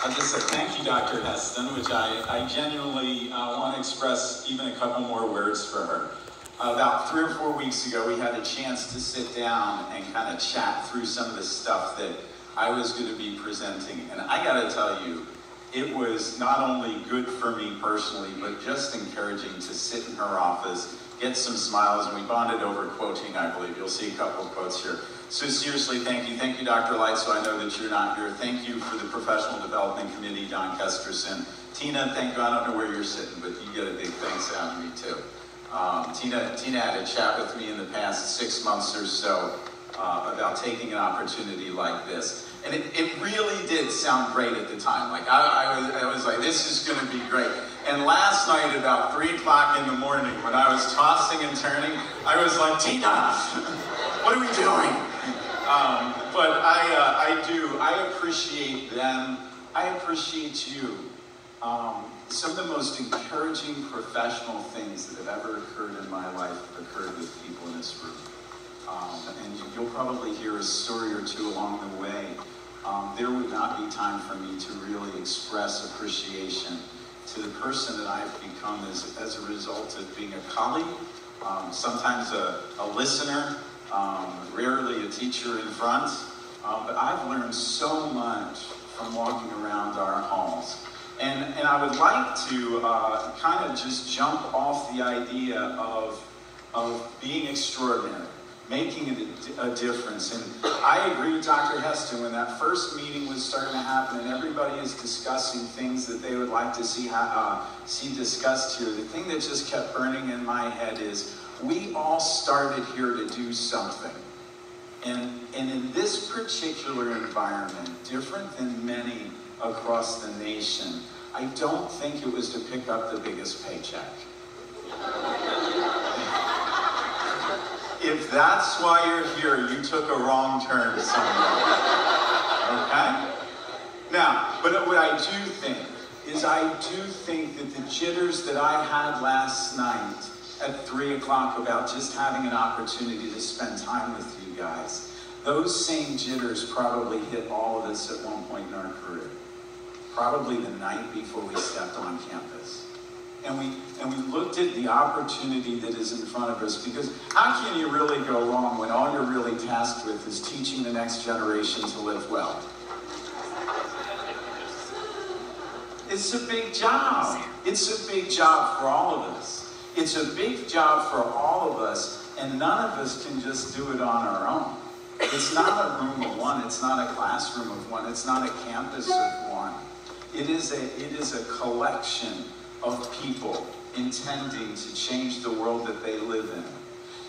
I'll just say thank you, Dr. Heston, which I genuinely want to express even a couple more words for her. About 3 or 4 weeks ago, we had a chance to sit down and kind of chat through some of the stuff that I was going to be presenting. And I got to tell you, it was not only good for me personally, but just encouraging to sit in her office, get some smiles, and we bonded over quoting, I believe. You'll see a couple of quotes here. So seriously, thank you. Thank you, Dr. Light, so I know that you're not here. Thank you for the Professional Development Committee, Don Kesterson. Tina, thank you. I don't know where you're sitting, but you get a big thanks out of me, too. Tina had a chat with me in the past 6 months or so about taking an opportunity like this. And it really did sound great at the time. Like, I was like, this is going to be great. And last night, about 3 o'clock in the morning, when I was tossing and turning, I was like, Tina, what are we doing? But I appreciate them. I appreciate you. Some of the most encouraging professional things that have ever occurred in my life occurred with people in this room. And you'll probably hear a story or two along the way. There would not be time for me to really express appreciation to the person that I've become as a result of being a colleague, sometimes a listener, rarely a teacher in front. But I've learned so much from walking around our halls. And I would like to kind of just jump off the idea of being extraordinary, making a difference. And I agree with Dr. Heston, when that first meeting was starting to happen and everybody is discussing things that they would like to see discussed here, the thing that just kept burning in my head is we all started here to do something. And in this particular environment, different than many across the nation, I don't think it was to pick up the biggest paycheck. If that's why you're here, you took a wrong turn somewhere. Okay? Now, but what I do think is that the jitters that I had last night at 3 o'clock about just having an opportunity to spend time with you guys, those same jitters probably hit all of us at one point in our career. Probably the night before we stepped on campus. And we looked at the opportunity that is in front of us, because how can you really go wrong when all you're really tasked with is teaching the next generation to live well? It's a big job. It's a big job for all of us. It's a big job for all of us, and none of us can just do it on our own. It's not a room of one. It's not a classroom of one. It's not a campus of one. It is a collection of people intending to change the world that they live in.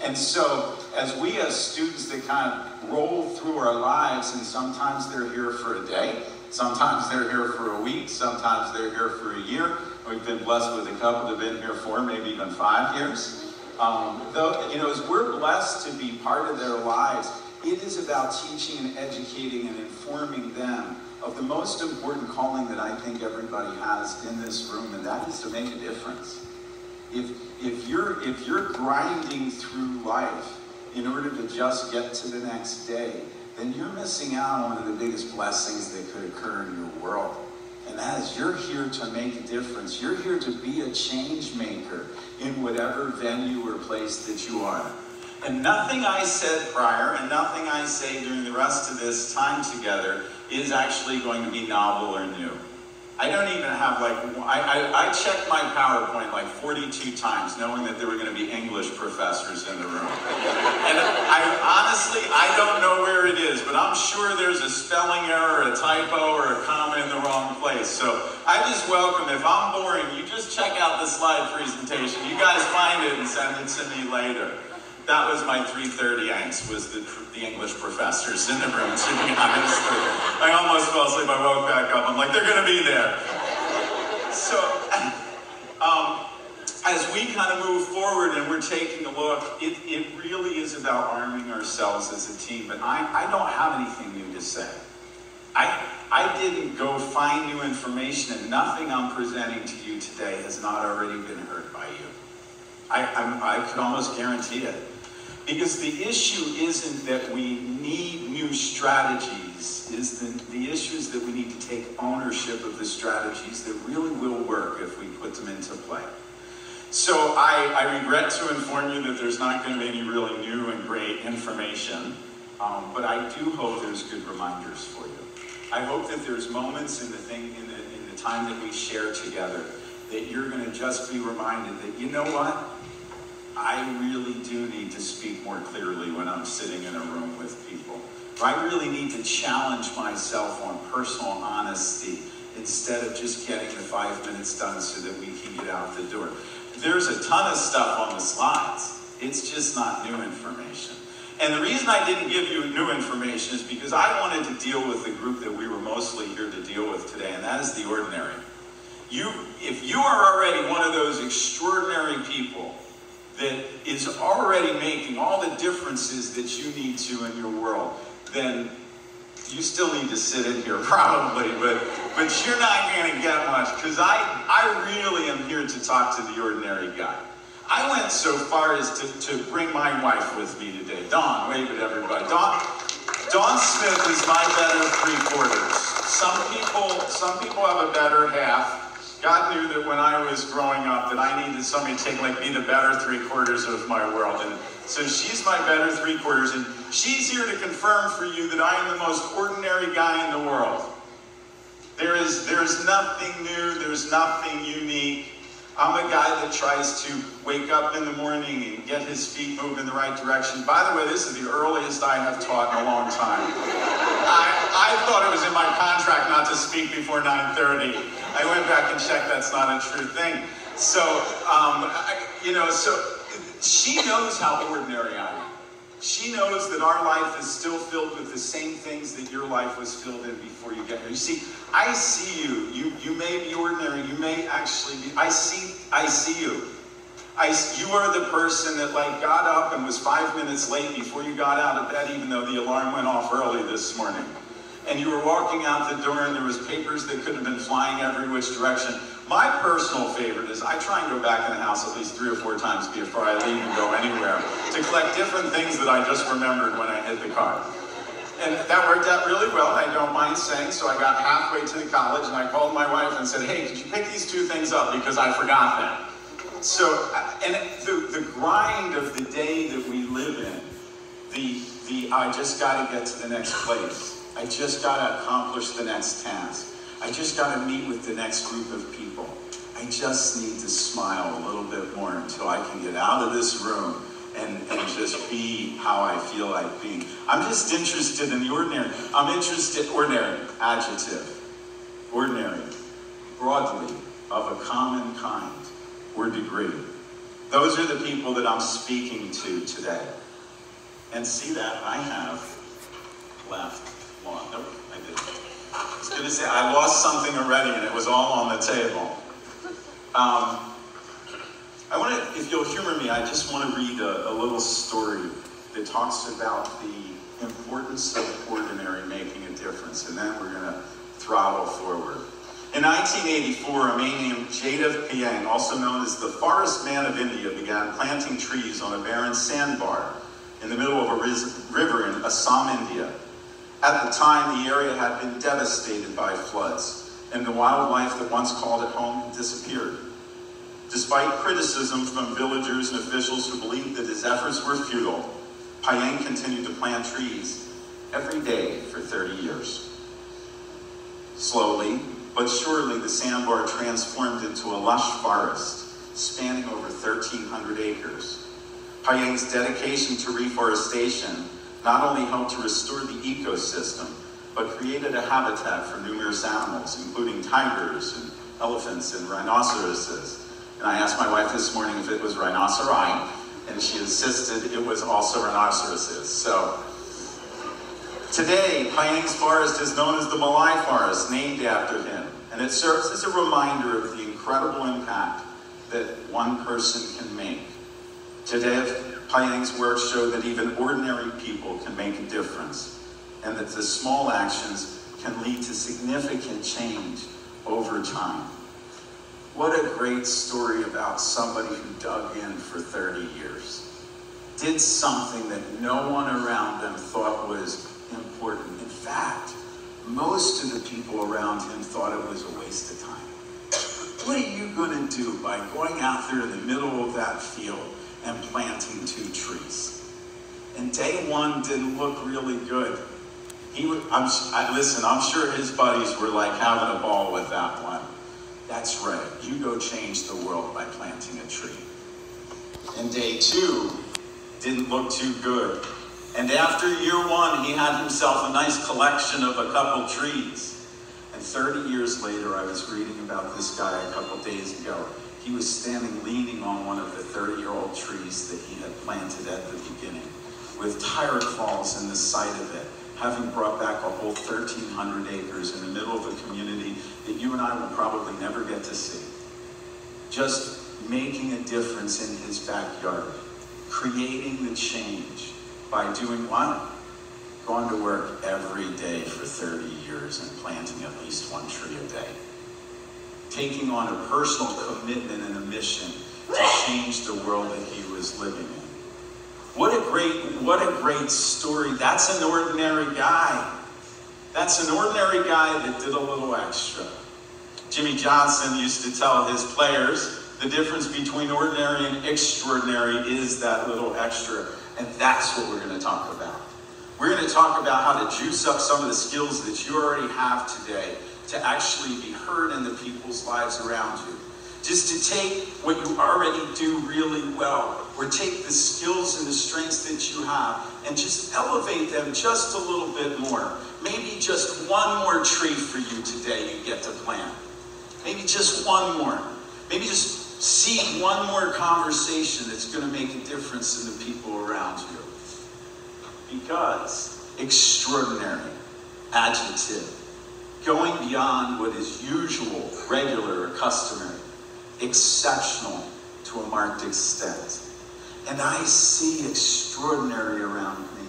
And so, as we as students that kind of roll through our lives, and sometimes they're here for a day, sometimes they're here for a week, sometimes they're here for a year. We've been blessed with a couple that have been here 4, maybe even 5 years. As we're blessed to be part of their lives, it is about teaching and educating and informing them of the most important calling that I think everybody has in this room, and that is to make a difference. If you're grinding through life in order to just get to the next day, then you're missing out on one of the biggest blessings that could occur in your world. And that is, you're here to make a difference. You're here to be a change maker in whatever venue or place that you are. And nothing I said prior and nothing I say during the rest of this time together is actually going to be novel or new. I don't even have I checked my PowerPoint like 42 times knowing that there were going to be English professors in the room. And I don't know where it is, but I'm sure there's a spelling error, a typo, or a comma in the wrong place. So I just welcome, if I'm boring, you just check out the slide presentation. You guys find it and send it to me later. That was my 3:30 angst, was the English professors in the room, to be honest. I almost fell asleep. I woke back up. I'm like, they're going to be there. So, as we kind of move forward and we're taking a look, it really is about arming ourselves as a team. But I don't have anything new to say. I didn't go find new information, and nothing I'm presenting to you today has not already been heard by you. I could almost guarantee it. Because the issue isn't that we need new strategies. strategies is the issues that we need to take ownership of the strategies that really will work if we put them into play. So I regret to inform you that there's not going to be any really new and great information, but I do hope there's good reminders for you. I hope that there's moments in the time that we share together that you're going to just be reminded that, you know what? I really do need to speak more clearly when I'm sitting in a room with people. I really need to challenge myself on personal honesty instead of just getting the 5 minutes done so that we can get out the door. There's a ton of stuff on the slides. It's just not new information. And the reason I didn't give you new information is because I wanted to deal with the group that we were mostly here to deal with today, and that is the ordinary. If you are already one of those extraordinary people that is already making all the differences that you need to in your world, then you still need to sit in here probably, but you're not going to get much, because I really am here to talk to the ordinary guy. I went so far as to bring my wife with me today. Dawn, wave at everybody. Dawn Smith is my better three-quarters. Some people have a better half. God knew that when I was growing up that I needed somebody to be the better three-quarters of my world. And so she's my better three-quarters, and she's here to confirm for you that I am the most ordinary guy in the world. There's nothing new, there's nothing unique. I'm a guy that tries to wake up in the morning and get his feet moving in the right direction. By the way, this is the earliest I have taught in a long time. I thought it was in my contract not to speak before 9:30. I went back and checked, that's not a true thing. So, so she knows how ordinary I am. She knows that our life is still filled with the same things that your life was filled in before you get here. You see, I see you. You may be ordinary. You may actually be. I see you. You are the person that got up and was 5 minutes late before you got out of bed, even though the alarm went off early this morning. And you were walking out the door and there was papers that could have been flying every which direction. My personal favorite is I try and go back in the house at least 3 or 4 times before I leave and go anywhere to collect different things that I just remembered when I hit the car. And that worked out really well, I don't mind saying. So I got halfway to the college and I called my wife and said, hey, could you pick these 2 things up because I forgot them. So, and the grind of the day that we live in, I just got to get to the next place. I just got to accomplish the next task. I just got to meet with the next group of people. I just need to smile a little bit more until I can get out of this room and just be how I feel like being. I'm just interested in the ordinary. I'm interested, ordinary, adjective, ordinary, broadly, of a common kind or degree. Those are the people that I'm speaking to today. And see that I have left. Nope, I didn't. I was going to say, I lost something already and it was all on the table. I want to, if you'll humor me, I just want to read a little story that talks about the importance of ordinary making a difference, and then we're going to throttle forward. In 1984, a man named Jadav Payeng, also known as the Forest Man of India, began planting trees on a barren sandbar in the middle of a river in Assam, India. At the time, the area had been devastated by floods, and the wildlife that once called it home had disappeared. Despite criticism from villagers and officials who believed that his efforts were futile, Payeng continued to plant trees every day for 30 years. Slowly, but surely, the sandbar transformed into a lush forest spanning over 1,300 acres. Payeng's dedication to reforestation not only helped to restore the ecosystem, but created a habitat for numerous animals, including tigers and elephants and rhinoceroses. And I asked my wife this morning if it was rhinoceri, and she insisted it was also rhinoceroses. So today, Payeng's forest is known as the Malai Forest, named after him. And it serves as a reminder of the incredible impact that one person can make. Today, Payeng's work showed that even ordinary people can make a difference, and that the small actions can lead to significant change over time. What a great story about somebody who dug in for 30 years. Did something that no one around them thought was important. In fact, most of the people around him thought it was a waste of time. What are you going to do by going out there in the middle of that field and planting 2 trees? And day 1 didn't look really good. I'm sure his buddies were like having a ball with that one. That's right, you go change the world by planting a tree. And day 2 didn't look too good. And after year 1, he had himself a nice collection of a couple trees. And 30 years later, I was reading about this guy a couple days ago. He was standing leaning on one of the 30-year-old trees that he had planted at the beginning, with tire claws in the side of it, having brought back a whole 1,300 acres in the middle of a community that you and I will probably never get to see. Just making a difference in his backyard, creating the change by doing what? Going to work every day for 30 years and planting at least 1 tree a day. Taking on a personal commitment and a mission to change the world that he was living in. What a great story. That's an ordinary guy. That's an ordinary guy that did a little extra. Jimmy Johnson used to tell his players, the difference between ordinary and extraordinary is that little extra. And that's what we're going to talk about. We're going to talk about how to juice up some of the skills that you already have today to actually be heard in the people's lives around you. Just to take what you already do really well, or take the skills and the strengths that you have and just elevate them just a little bit more. Maybe just 1 more tree for you today you get to plant. Maybe just 1 more. Maybe just seed 1 more conversation that's going to make a difference in the people around you. Because extraordinary, adjective, going beyond what is usual, regular, or customary, exceptional to a marked extent. And I see extraordinary around me.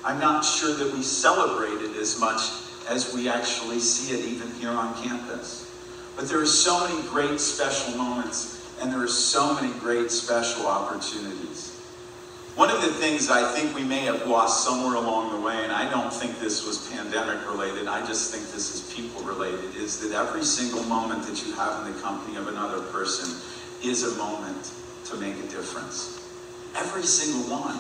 I'm not sure that we celebrate it as much as we actually see it even here on campus. But there are so many great special moments, and there are so many great special opportunities. One of the things I think we may have lost somewhere along the way, and I don't think this was pandemic related, I just think this is people related, is that every single moment that you have in the company of another person is a moment to make a difference. Every single one.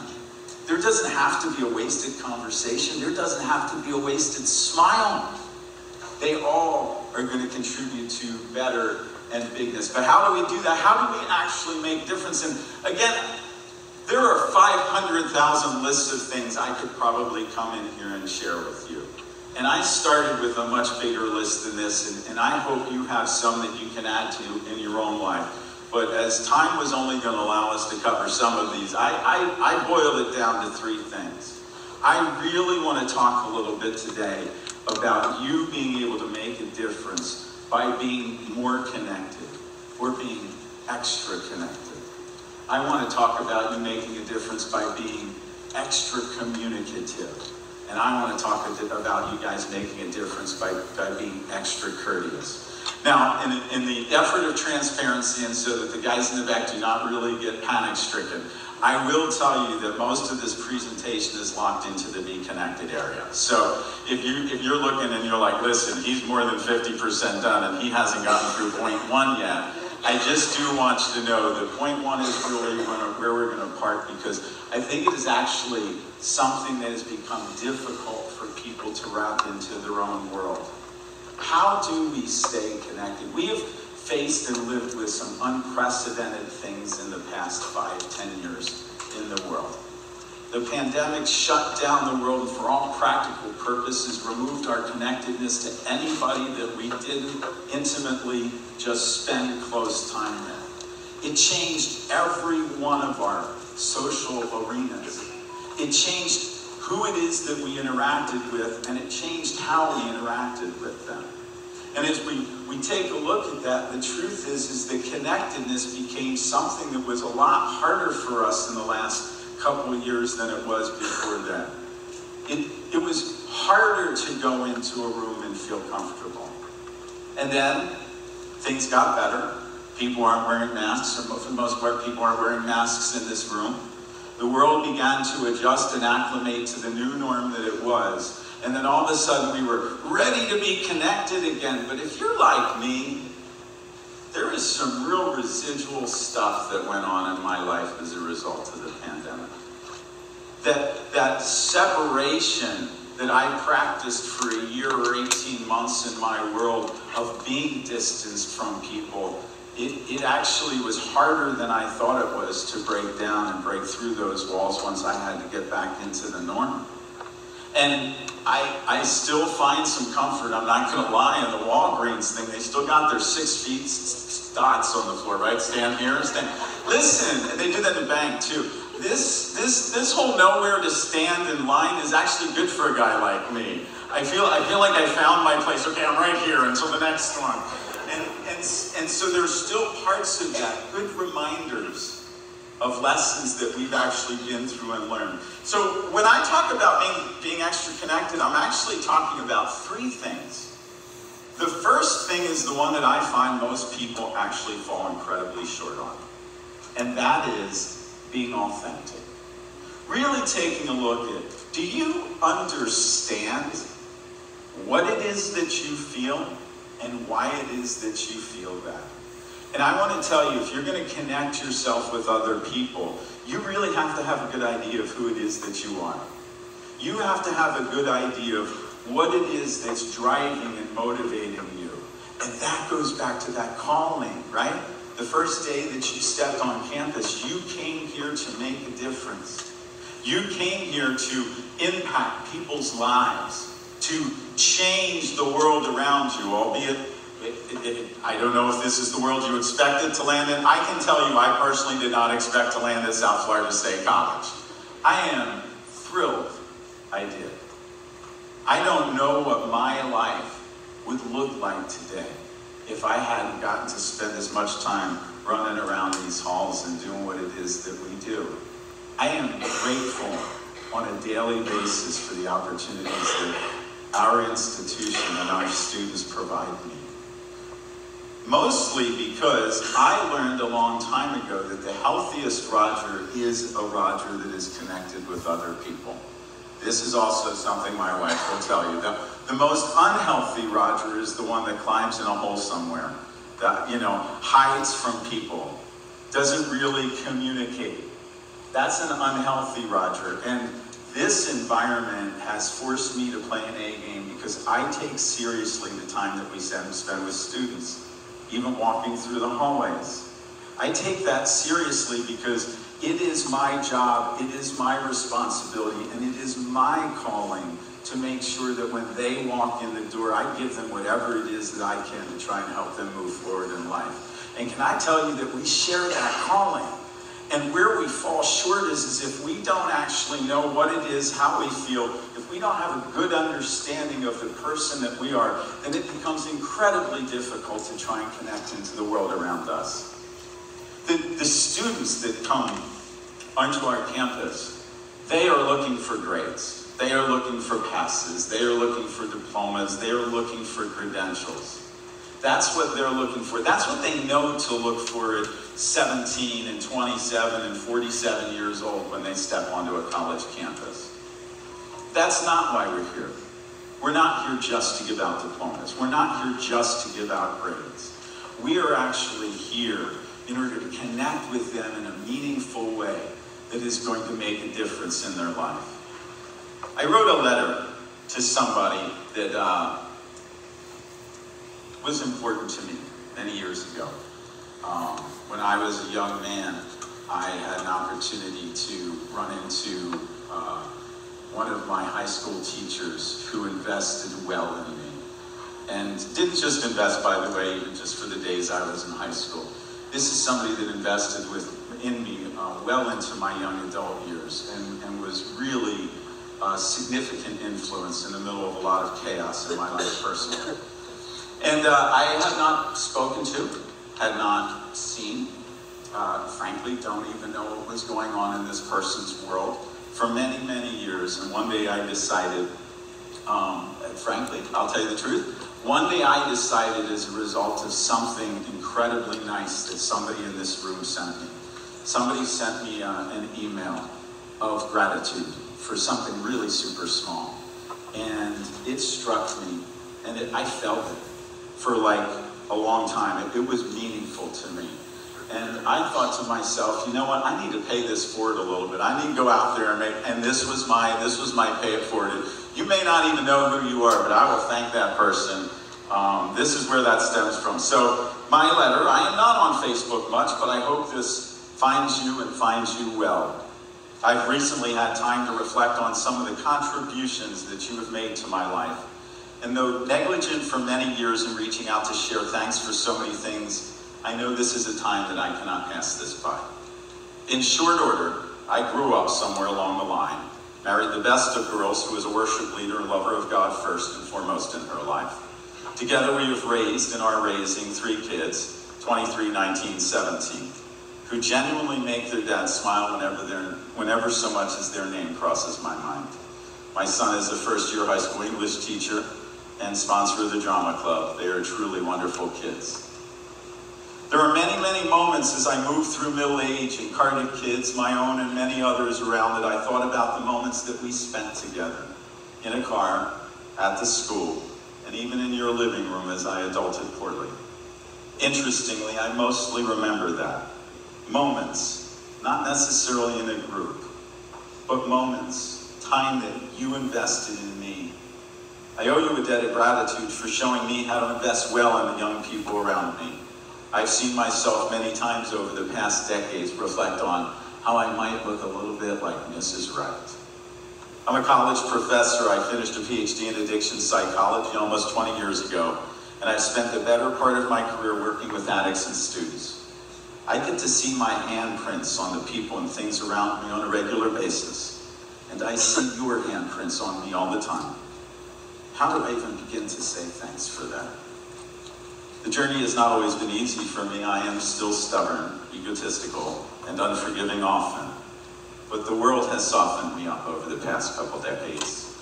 There doesn't have to be a wasted conversation. There doesn't have to be a wasted smile. They all are going to contribute to better and bigness. But how do we do that? How do we actually make difference? And again, there are 500,000 lists of things I could probably come in here and share with you. And I started with a much bigger list than this, and I hope you have some that you can add to in your own life. But as time was only going to allow us to cover some of these, I boiled it down to 3 things. I really want to talk a little bit today about you being able to make a difference by being more connected or being extra connected. I want to talk about you making a difference by being extra communicative. And I want to talk about you guys making a difference by being extra courteous. Now, in the effort of transparency and so that the guys in the back do not really get panic-stricken, I will tell you that most of this presentation is locked into the Be Connected area. So if you're looking and you're like, listen, he's more than 50% done and he hasn't gotten through point 1 yet, I just do want you to know that point 1 is really where we're going to park, because I think it is actually something that has become difficult for people to wrap into their own world. How do we stay connected? We have faced and lived with some unprecedented things in the past 5-10 years in the world. The pandemic shut down the world for all practical purposes, removed our connectedness to anybody that we didn't intimately just spend close time with. It changed every one of our social arenas. It changed who it is that we interacted with, and it changed how we interacted with them. And as we take a look at that, the truth is that connectedness became something that was a lot harder for us in the last couple of years than it was before then. It was harder to go into a room and feel comfortable. And then things got better. People aren't wearing masks, or for the most part, people aren't wearing masks in this room. The world began to adjust and acclimate to the new norm that it was. And then all of a sudden we were ready to be connected again. But if you're like me, there is some real residual stuff that went on in my life as a result of the pandemic. That separation that I practiced for a year or 18 months in my world of being distanced from people, it actually was harder than I thought it was to break down and break through those walls once I had to get back into the norm. And I still find some comfort, I'm not going to lie, in the Walgreens thing. They still got their 6 feet dots on the floor, right? Stand here, stand. Listen, and they do that in the bank too. This whole nowhere to stand in line is actually good for a guy like me. I feel like I found my place. Okay, I'm right here until the next one. And so there's still parts of that, good reminders of lessons that we've actually been through and learned. So when I talk about being extra connected, I'm actually talking about 3 things. The first thing is the one that I find most people actually fall incredibly short on. And that is being authentic. Really taking a look at, do you understand what it is that you feel and why it is that you feel that? And I want to tell you, if you're going to connect yourself with other people, you really have to have a good idea of who it is that you are. You have to have a good idea of what it is that's driving and motivating you. And that goes back to that calling, right? The first day that you stepped on campus, you came here to make a difference. You came here to impact people's lives, to change the world around you, albeit I don't know if this is the world you expected to land in. I can tell you, I personally did not expect to land at South Florida State College. I am thrilled I did. I don't know what my life would look like today if I hadn't gotten to spend as much time running around these halls and doing what it is that we do. I am grateful on a daily basis for the opportunities that our institution and our students provide me. Mostly because I learned a long time ago that the healthiest Roger is a Roger that is connected with other people. This is also something my wife will tell you. The most unhealthy Roger is the one that climbs in a hole somewhere, that, hides from people, doesn't really communicate. That's an unhealthy Roger. And this environment has forced me to play an A game because I take seriously the time that we spend with students, even walking through the hallways. I take that seriously because it is my job, it is my responsibility, and it is my calling to make sure that when they walk in the door, I give them whatever it is that I can to try and help them move forward in life. And can I tell you that we share that calling? And where we fall short is if we don't actually know what it is, how we feel, if we don't have a good understanding of the person that we are, then it becomes incredibly difficult to try and connect into the world around us. The students that come onto our campus, they are looking for grades. They are looking for passes. They are looking for diplomas. They are looking for credentials. That's what they're looking for. That's what they know to look for at 17 and 27 and 47 years old when they step onto a college campus. That's not why we're here. We're not here just to give out diplomas. We're not here just to give out grades. We are actually here in order to connect with them in a meaningful way that is going to make a difference in their life. I wrote a letter to somebody that was important to me many years ago. When I was a young man, I had an opportunity to run into one of my high school teachers who invested well in me. And didn't just invest, by the way, even just for the days I was in high school. This is somebody that invested in me well into my young adult years and was really a significant influence in the middle of a lot of chaos in my life personally. And I had not spoken to, had not seen, frankly, don't even know what was going on in this person's world for many, many years. And one day I decided, frankly, I'll tell you the truth, one day I decided as a result of something incredibly nice that somebody in this room sent me. Somebody sent me an email of gratitude for something really super small. and it struck me, and I felt it for like a long time. It was meaningful to me. And I thought to myself, you know what, I need to pay this forward a little bit. I need to go out there and this was my pay it forward. You may not even know who you are, but I will thank that person. This is where that stems from. So my letter, I am not on Facebook much, but I hope this finds you and finds you well. I've recently had time to reflect on some of the contributions that you have made to my life. And though negligent for many years in reaching out to share thanks for so many things, I know this is a time that I cannot pass this by. In short order, I grew up somewhere along the line, married the best of girls who was a worship leader and lover of God first and foremost in her life. Together we have raised and are raising 3 kids, 23, 19, 17, who genuinely make their dad smile whenever so much as their name crosses my mind. My son is a first-year high school English teacher and sponsor of the drama club. They are truly wonderful kids. There are many, many moments as I moved through middle age and carted kids, my own and many others around, that I thought about the moments that we spent together, in a car, at the school, and even in your living room as I adulted poorly. Interestingly, I mostly remember that. Moments, not necessarily in a group, but moments, time that you invested in me. I owe you a debt of gratitude for showing me how to invest well in the young people around me. I've seen myself many times over the past decades reflect on how I might look a little bit like Mrs. Wright. I'm a college professor. I finished a PhD in addiction psychology almost 20 years ago, and I've spent the better part of my career working with addicts and students. I get to see my handprints on the people and things around me on a regular basis, and I see your handprints on me all the time. How do I even begin to say thanks for that? The journey has not always been easy for me. I am still stubborn, egotistical, and unforgiving often. But the world has softened me up over the past couple decades.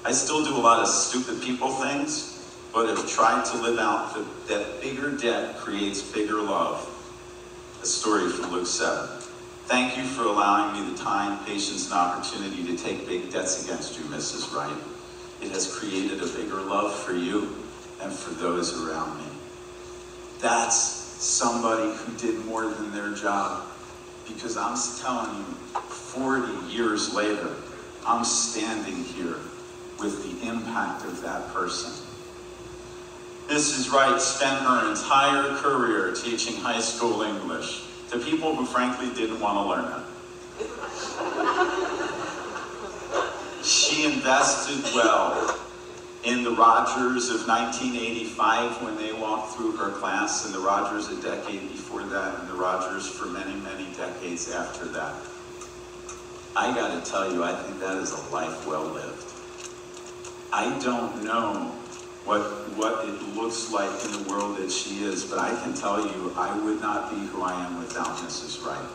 I still do a lot of stupid people things, but have tried to live out that bigger debt creates bigger love. A story from Luke 7. Thank you for allowing me the time, patience, and opportunity to take big debts against you, Mrs. Wright. It has created a bigger love for you and for those around me. That's somebody who did more than their job, because I'm telling you, 40 years later, I'm standing here with the impact of that person. Mrs. Wright spent her entire career teaching high school English to people who frankly didn't want to learn it. She invested well in the Rogers of 1985 when they walked through her class, and the Rogers a decade before that, and the Rogers for many, many decades after that. I gotta tell you, I think that is a life well lived. I don't know what it looks like in the world that she is, but I can tell you, I would not be who I am without Mrs. Wright.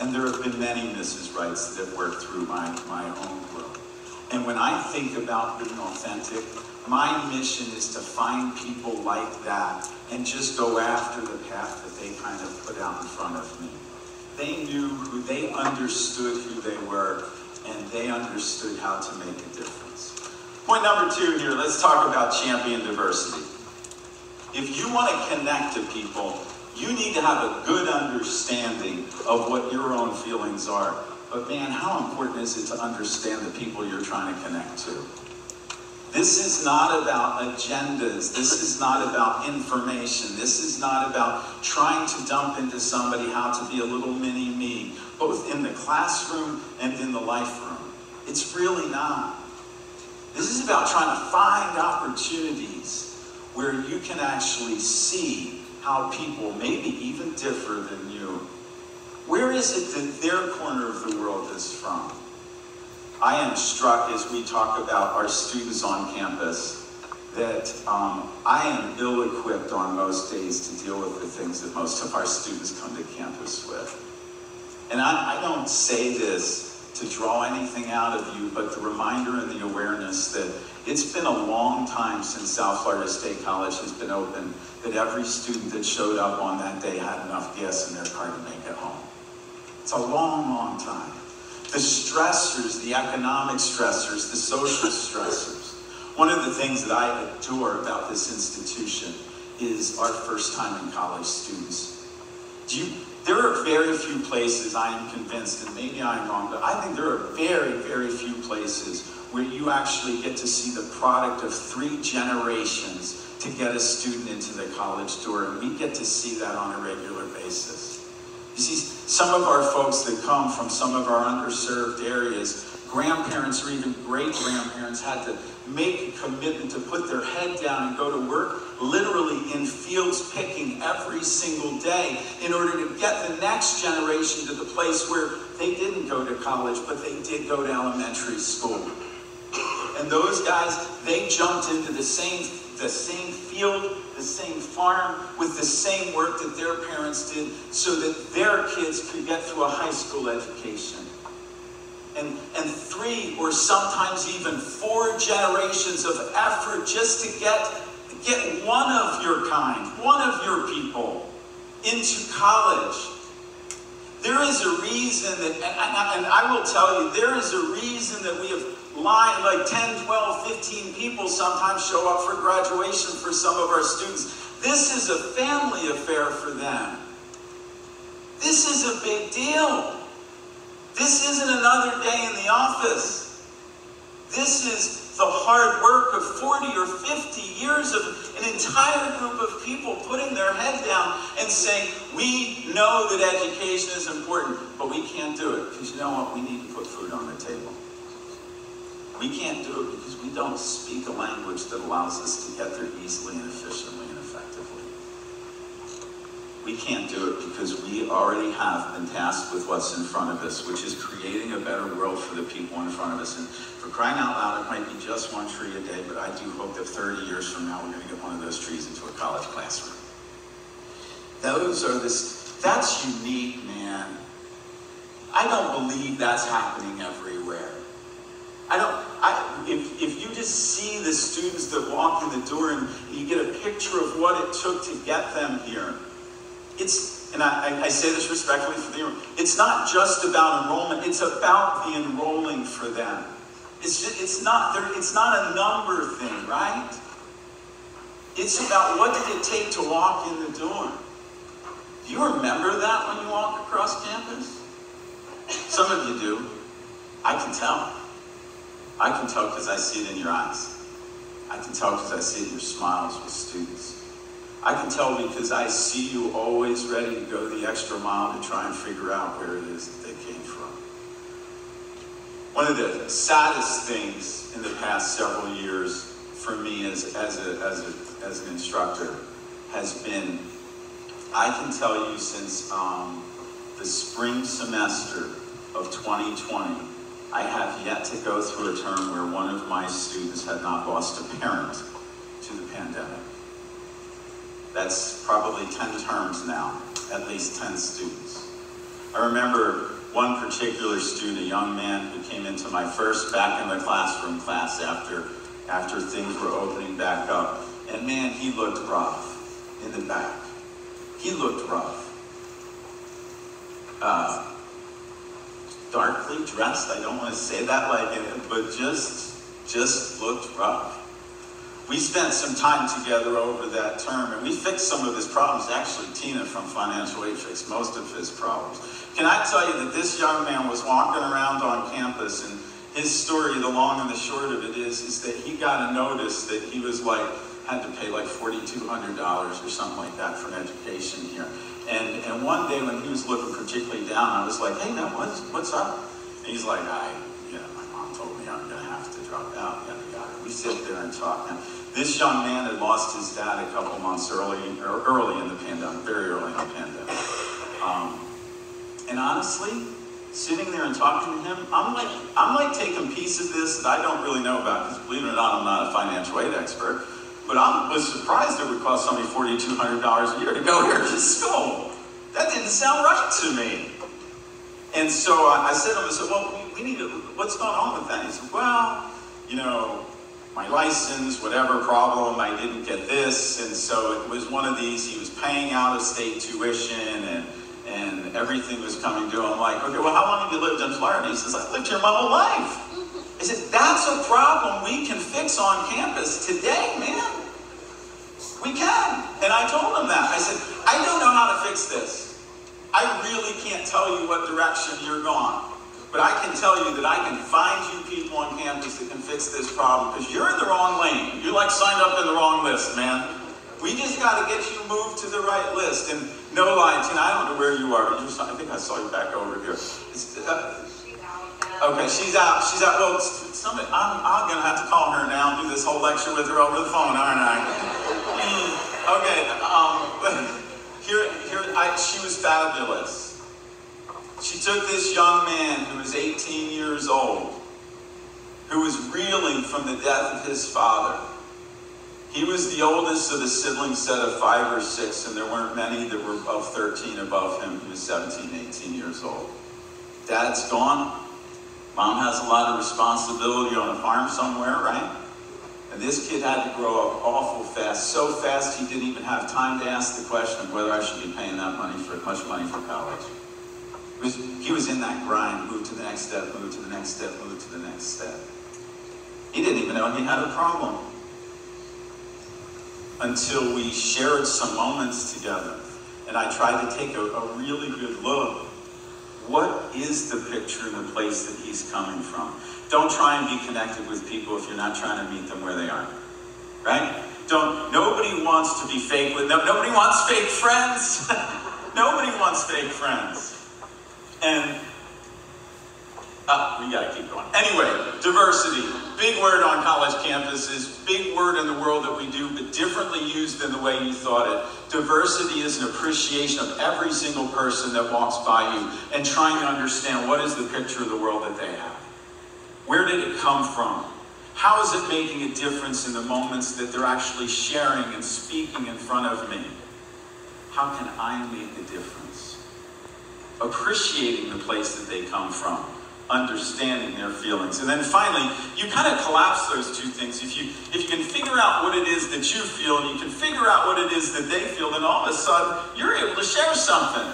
And there have been many Mrs. Wrights that have worked through my own growth. And when I think about being authentic, my mission is to find people like that and just go after the path that they kind of put out in front of me. They knew they understood who they were, and they understood how to make a difference. Point number 2 here, let's talk about champion diversity. If you want to connect to people, you need to have a good understanding of what your own feelings are. But man, how important is it to understand the people you're trying to connect to? This is not about agendas. This is not about information. This is not about trying to dump into somebody how to be a little mini me, both in the classroom and in the life room. It's really not. This is about trying to find opportunities where you can actually see how people maybe even differ than you. Where is it that their corner of the world is from? I am struck as we talk about our students on campus that I am ill-equipped on most days to deal with the things that most of our students come to campus with. And I don't say this to draw anything out of you, but the reminder and the awareness that it's been a long time since South Florida State College has been open, that every student that showed up on that day had enough gas in their car to make it home. It's a long, long time. The stressors, the economic stressors, the social stressors. One of the things that I adore about this institution is our first-time in college students. There are very few places, I am convinced, and maybe I'm wrong, but I think there are very, very few places where you actually get to see the product of 3 generations to get a student into the college door, and we get to see that on a regular basis. You see, some of our folks that come from some of our underserved areas, grandparents or even great-grandparents had to make a commitment to put their head down and go to work literally in fields picking every single day in order to get the next generation to the place where they didn't go to college, but they did go to elementary school. And those guys, they jumped into the same field, the same farm, with the same work that their parents did so that their kids could get through a high school education. And 3 or sometimes even 4 generations of effort just to get one of your kind, one of your people into college. There is a reason that, and I will tell you, there is a reason that we have like 10, 12, 15 people sometimes show up for graduation for some of our students. This is a family affair for them. This is a big deal. This isn't another day in the office. This is the hard work of 40 or 50 years of an entire group of people putting their head down and saying, we know that education is important, but we can't do it because you know what? We need to put food on the table. We can't do it because we don't speak a language that allows us to get there easily and efficiently and effectively. We can't do it because we already have been tasked with what's in front of us, which is creating a better world for the people in front of us. And for crying out loud, it might be just 1 tree a day, but I do hope that 30 years from now, we're going to get one of those trees into a college classroom. That's unique, man. I don't believe that's happening everywhere. If you just see the students that walk in the door and you get a picture of what it took to get them here, and I say this respectfully for the room, it's not just about enrollment, it's about the enrolling for them. It's not a number thing, right? It's about what did it take to walk in the door. Do you remember that when you walk across campus? Some of you do. I can tell. I can tell because I see it in your eyes. I can tell because I see it in your smiles with students. I can tell because I see you always ready to go the extra mile to try and figure out where it is that they came from. One of the saddest things in the past several years for me as an instructor has been, I can tell you since the spring semester of 2020, I have yet to go through a term where one of my students had not lost a parent to the pandemic. That's probably 10 terms now, at least 10 students. I remember one particular student, a young man who came into my first back in the classroom class after things were opening back up. And man, he looked rough in the back. He looked rough. Darkly dressed, I don't want to say that like it, but just looked rough. We spent some time together over that term, and we fixed some of his problems. Actually, Tina from Financial Aid fixed most of his problems. Can I tell you that this young man was walking around on campus, and his story, the long and the short of it is that he got a notice that he was had to pay like $4,200 or something like that for an education here. And one day when he was looking particularly down, I was like, hey man, what's up? And he's like, my mom told me I'm gonna have to drop out, yada yada. We sit there and talk. Now, this young man had lost his dad a couple months early in the pandemic, very early in the pandemic. And honestly, sitting there and talking to him, I'm like taking pieces of this that I don't really know about, because believe it or not, I'm not a financial aid expert. But I was surprised it would cost somebody $4,200 a year to go here to school. That didn't sound right to me. And so I said to him, well, we need to, what's going on with that? He said, well, my license, whatever problem, I didn't get this. And so it was one of these, he was paying out of state tuition and everything was coming due. I'm like, okay, well, how long have you lived in Florida? He says, I've lived here my whole life. I said, that's a problem we can fix on campus today, man. We can. And I told him that. I said, I don't know how to fix this. I really can't tell you what direction you're going. But I can tell you that I can find you people on campus that can fix this problem, because you're in the wrong lane. You're like signed up in the wrong list, man. We just got to get you moved to the right list. And no lie, Tina, I don't know where you are. I think I saw you back over here. Okay, she's out. She's out. Well, I'm going to have to call her now and do this whole lecture with her over the phone, aren't I? Okay. She was fabulous. She took this young man who was 18 years old, who was reeling from the death of his father. He was the oldest of the sibling set of 5 or 6, and there weren't many that were of 13 above him. He was 17, 18 years old. Dad's gone. Mom has a lot of responsibility on a farm somewhere, right? And this kid had to grow up awful fast, so fast he didn't even have time to ask the question of whether I should be paying that much money for college. He was in that grind, move to the next step, move to the next step, move to the next step. He didn't even know he had a problem until we shared some moments together. And I tried to take a really good look. What is the picture and the place that he's coming from? Don't try and be connected with people if you're not trying to meet them where they are, right? Nobody wants to be fake with them. Nobody wants fake friends. Nobody wants fake friends. And we gotta keep going. Anyway, diversity. Big word on college campuses, big word in the world that we do, but differently used than the way you thought it. Diversity is an appreciation of every single person that walks by you and trying to understand what is the picture of the world that they have. Where did it come from? How is it making a difference in the moments that they're actually sharing and speaking in front of me? How can I make a difference? Appreciating the place that they come from. Understanding their feelings. And then finally, you kind of collapse those two things. If you can figure out what it is that you feel, and you can figure out what it is that they feel, then all of a sudden, you're able to share something.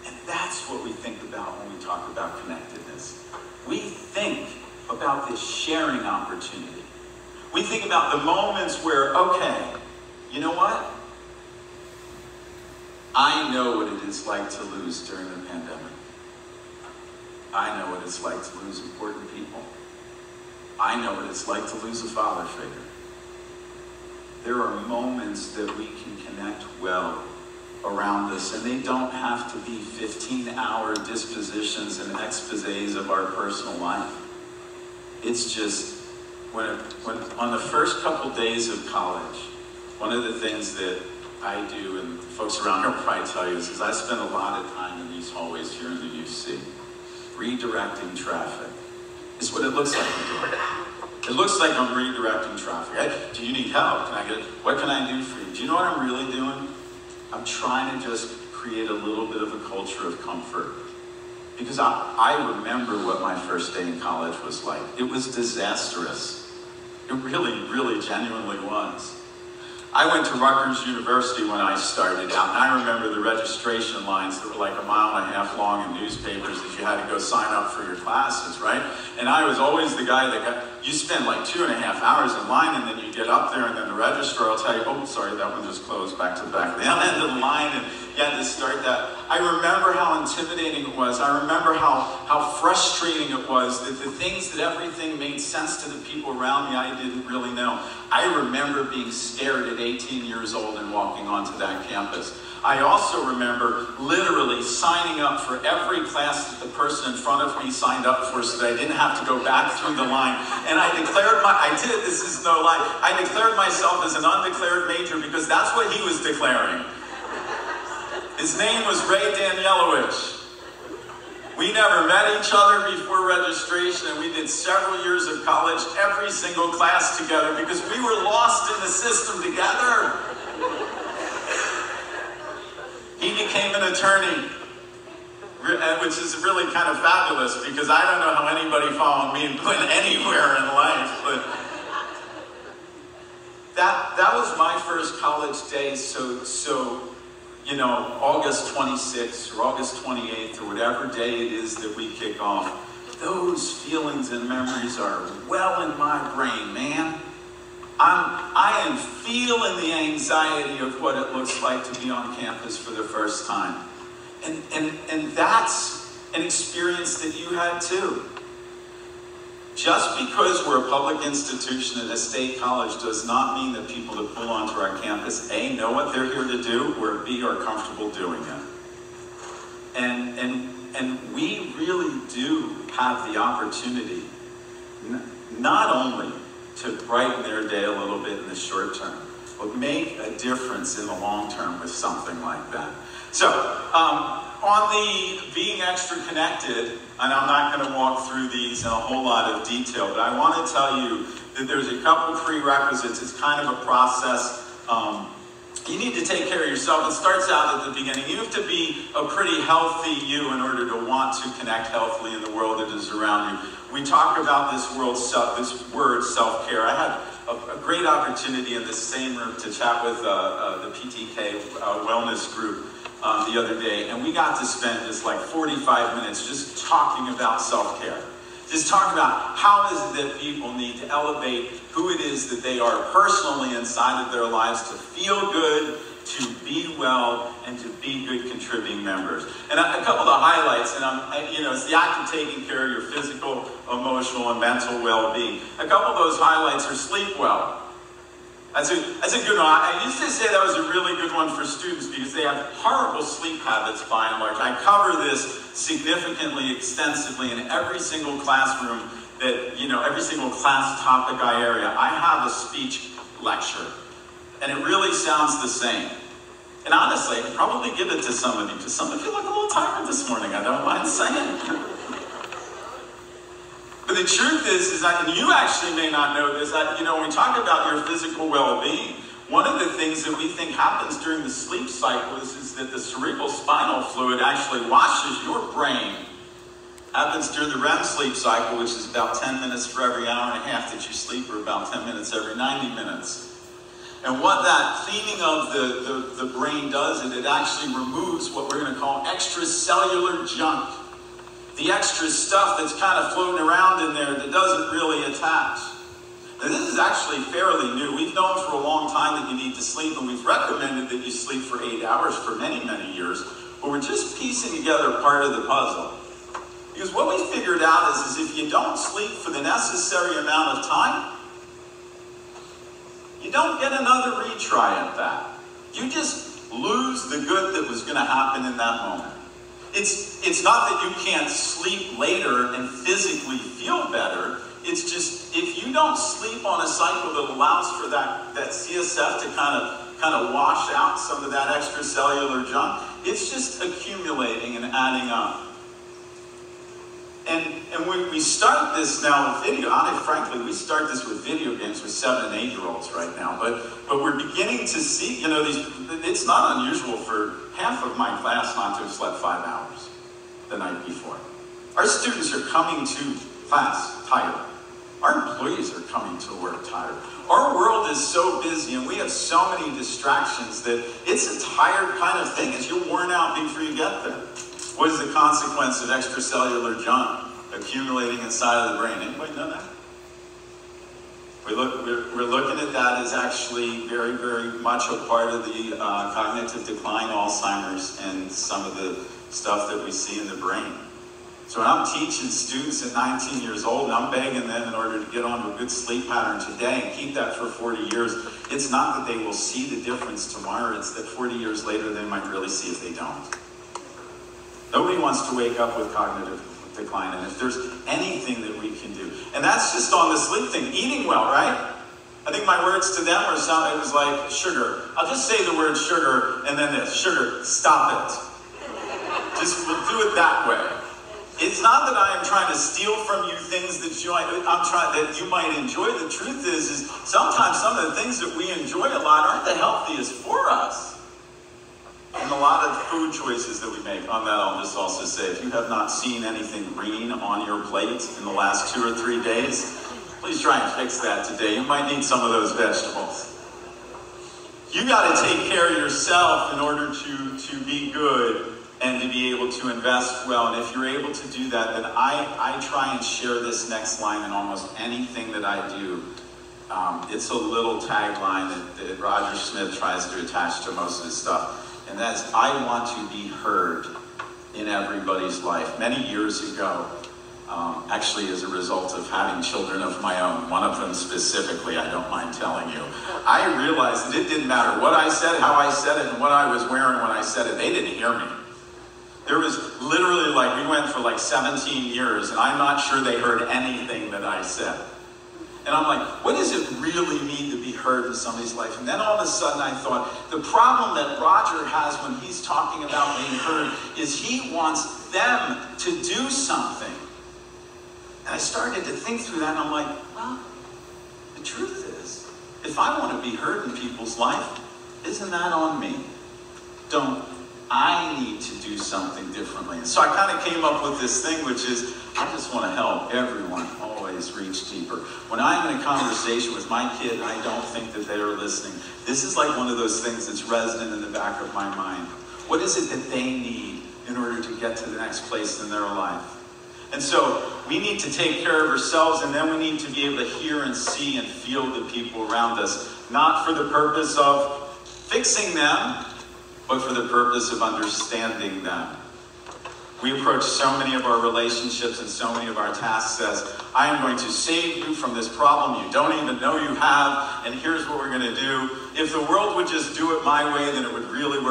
And that's what we think about when we talk about connectedness. We think about this sharing opportunity. We think about the moments where, okay, you know what? I know what it is like to lose during the pandemic. I know what it's like to lose important people. I know what it's like to lose a father figure. There are moments that we can connect well around this, and they don't have to be 15-hour dispositions and exposés of our personal life. It's just, when on the first couple days of college, one of the things that I do, and folks around here will probably tell you, is I spend a lot of time in these hallways here in the UC. Redirecting traffic. It's what it looks like I'm doing. It looks like I'm redirecting traffic. Hey, do you need help? What can I do for you? Do you know what I'm really doing? I'm trying to just create a little bit of a culture of comfort. Because I remember what my first day in college was like. It was disastrous. It really, really genuinely was. I went to Rutgers University when I started out, and I remember the registration lines that were like 1.5 miles long in newspapers that you had to go sign up for your classes, right? And I was always the guy that you spend like 2.5 hours in line, and then you get up there, and then the registrar will tell you, oh, sorry, that one just closed, back to the back of the end of the line, and you had to start that. I remember how intimidating it was. I remember how frustrating it was that the things that everything made sense to the people around me, I didn't really know. I remember being scared at 18 years old and walking onto that campus. I also remember literally signing up for every class that the person in front of me signed up for so that I didn't have to go back through the line. And I declared this is no lie, I declared myself as an undeclared major because that's what he was declaring. His name was Ray Danielowicz. We never met each other before registration, and we did several years of college, every single class together, because we were lost in the system together. He became an attorney, which is really kind of fabulous, because I don't know how anybody followed me went anywhere in life, but that was my first college day, so you know, August 26th or August 28th or whatever day it is that we kick off, those feelings and memories are well in my brain, man. I am feeling the anxiety of what it looks like to be on campus for the first time. And that's an experience that you had too. Just because we're a public institution and a state college does not mean that people that pull onto our campus, A, know what they're here to do, or B, are comfortable doing it. And we really do have the opportunity not only to brighten their day a little bit in the short term, but make a difference in the long term with something like that. So, on the being extra connected, and I'm not going to walk through these in a whole lot of detail, but I want to tell you that there's a couple prerequisites. It's kind of a process. You need to take care of yourself. It starts out at the beginning. You have to be a pretty healthy you in order to want to connect healthily in the world that is around you. We talk about this word self-care. I had a great opportunity in this same room to chat with the PTK wellness group the other day, and we got to spend just like 45 minutes just talking about self-care. Just talking about how is it that people need to elevate who it is that they are personally inside of their lives to feel good, to be well, and to be good contributing members. And a couple of highlights, and you know, it's the act of taking care of your physical, emotional, and mental well-being. A couple of those highlights are sleep well. That's a good one. I used to say that was a really good one for students because they have horrible sleep habits by and large. I cover this significantly, extensively in every single classroom that, you know, every single class topic I area. I have a speech lecture, and it really sounds the same. And honestly, I could probably give it to some of you, because some of you look a little tired this morning, I don't mind saying. But the truth is that, and you actually may not know this, that, you know, when we talk about your physical well-being, one of the things that we think happens during the sleep cycle is that the cerebral spinal fluid actually washes your brain. Happens during the REM sleep cycle, which is about 10 minutes for every hour and a half that you sleep, or about 10 minutes every 90 minutes. And what that cleaning of the brain does is it actually removes what we're going to call extracellular junk. The extra stuff that's kind of floating around in there that doesn't really attach. Now, this is actually fairly new. We've known for a long time that you need to sleep, and we've recommended that you sleep for 8 hours for many, many years, but we're just piecing together part of the puzzle. Because what we figured out is if you don't sleep for the necessary amount of time, you don't get another retry at that. You just lose the good that was going to happen in that moment. It's not that you can't sleep later and physically feel better. It's just if you don't sleep on a cycle that allows for that CSF to kind of wash out some of that extracellular junk, it's just accumulating and adding up. And when we start this now with video, frankly, we start this with video games with 7- and 8-year-olds right now. But we're beginning to see, you know, it's not unusual for half of my class not to have slept 5 hours the night before. Our students are coming to class tired. Our employees are coming to work tired. Our world is so busy and we have so many distractions that it's a tired kind of thing as you're worn out before you get there. What is the consequence of extracellular junk accumulating inside of the brain? Anybody know that? We're looking at that as actually very, very much a part of the cognitive decline, Alzheimer's, and some of the stuff that we see in the brain. So when I'm teaching students at 19 years old, and I'm begging them in order to get onto a good sleep pattern today and keep that for 40 years, it's not that they will see the difference tomorrow, it's that 40 years later they might really see if they don't. Nobody wants to wake up with cognitive decline, and if there's anything that we can do, and that's just on the sleep thing, eating well, right? I think my words to them were something, it was like sugar. I'll just say the word sugar, and then this, sugar, stop it. Just we'll do it that way. It's not that I am trying to steal from you things that you might enjoy. The truth is sometimes some of the things that we enjoy a lot aren't the healthiest for us. And a lot of food choices that we make. On that, I'll just also say, if you have not seen anything green on your plate in the last 2 or 3 days, please try and fix that today. You might need some of those vegetables. You got to take care of yourself in order to be good and to be able to invest well. And if you're able to do that, then I try and share this next line in almost anything that I do. It's a little tagline that Roger Smith tries to attach to most of his stuff. And that's, I want to be heard in everybody's life. Many years ago, actually as a result of having children of my own, one of them specifically, I don't mind telling you, I realized that it didn't matter what I said, how I said it, and what I was wearing when I said it. They didn't hear me. There was literally we went for 17 years, and I'm not sure they heard anything that I said. And I'm like, what does it really mean to be heard in somebody's life? And then all of a sudden I thought, the problem that Roger has when he's talking about being heard is he wants them to do something. And I started to think through that, and I'm like, well, the truth is, if I want to be heard in people's life, isn't that on me? Don't I need to do something differently? And so I kind of came up with this thing, which is, I just want to help everyone always reach deeper. When I'm in a conversation with my kid, I don't think that they are listening. This is like one of those things that's resonant in the back of my mind. What is it that they need in order to get to the next place in their life? And so we need to take care of ourselves, and then we need to be able to hear and see and feel the people around us, not for the purpose of fixing them, but for the purpose of understanding them. We approach so many of our relationships and so many of our tasks as, I am going to save you from this problem you don't even know you have, and here's what we're going to do. If the world would just do it my way, then it would really be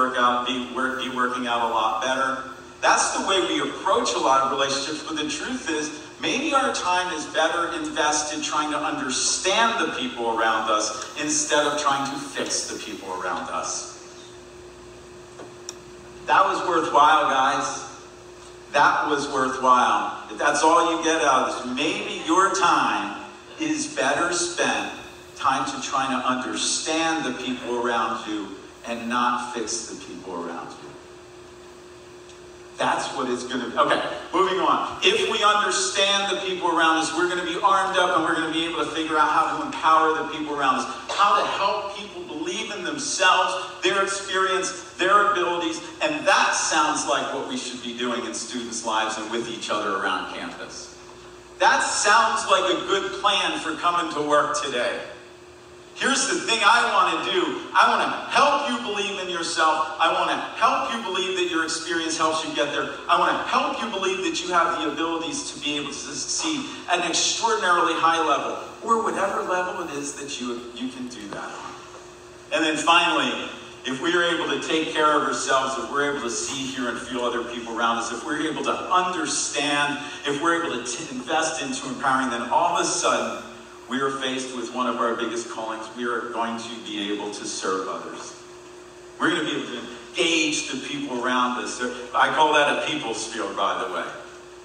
working out a lot better. That's the way we approach a lot of relationships, but the truth is, maybe our time is better invested trying to understand the people around us instead of trying to fix the people around us. That was worthwhile, guys. That was worthwhile. If that's all you get out of this, maybe your time is better spent time to trying to understand the people around you and not fix the people around you. That's what it's going to be. Okay, moving on. If we understand the people around us, we're going to be armed up and we're going to be able to figure out how to empower the people around us, how to help people believe in themselves, their experience, their abilities, and that sounds like what we should be doing in students' lives and with each other around campus. That sounds like a good plan for coming to work today. Here's the thing I want to do. I want to help you believe in yourself. I want to help you believe that your experience helps you get there. I want to help you believe that you have the abilities to be able to succeed at an extraordinarily high level, or whatever level it is that you can do that on. And then finally, if we are able to take care of ourselves, if we're able to see, hear, and feel other people around us, if we're able to understand, if we're able to invest into empowering, then all of a sudden, we are faced with one of our biggest callings. We are going to be able to serve others. We're going to be able to engage the people around us. I call that a people sphere, by the way.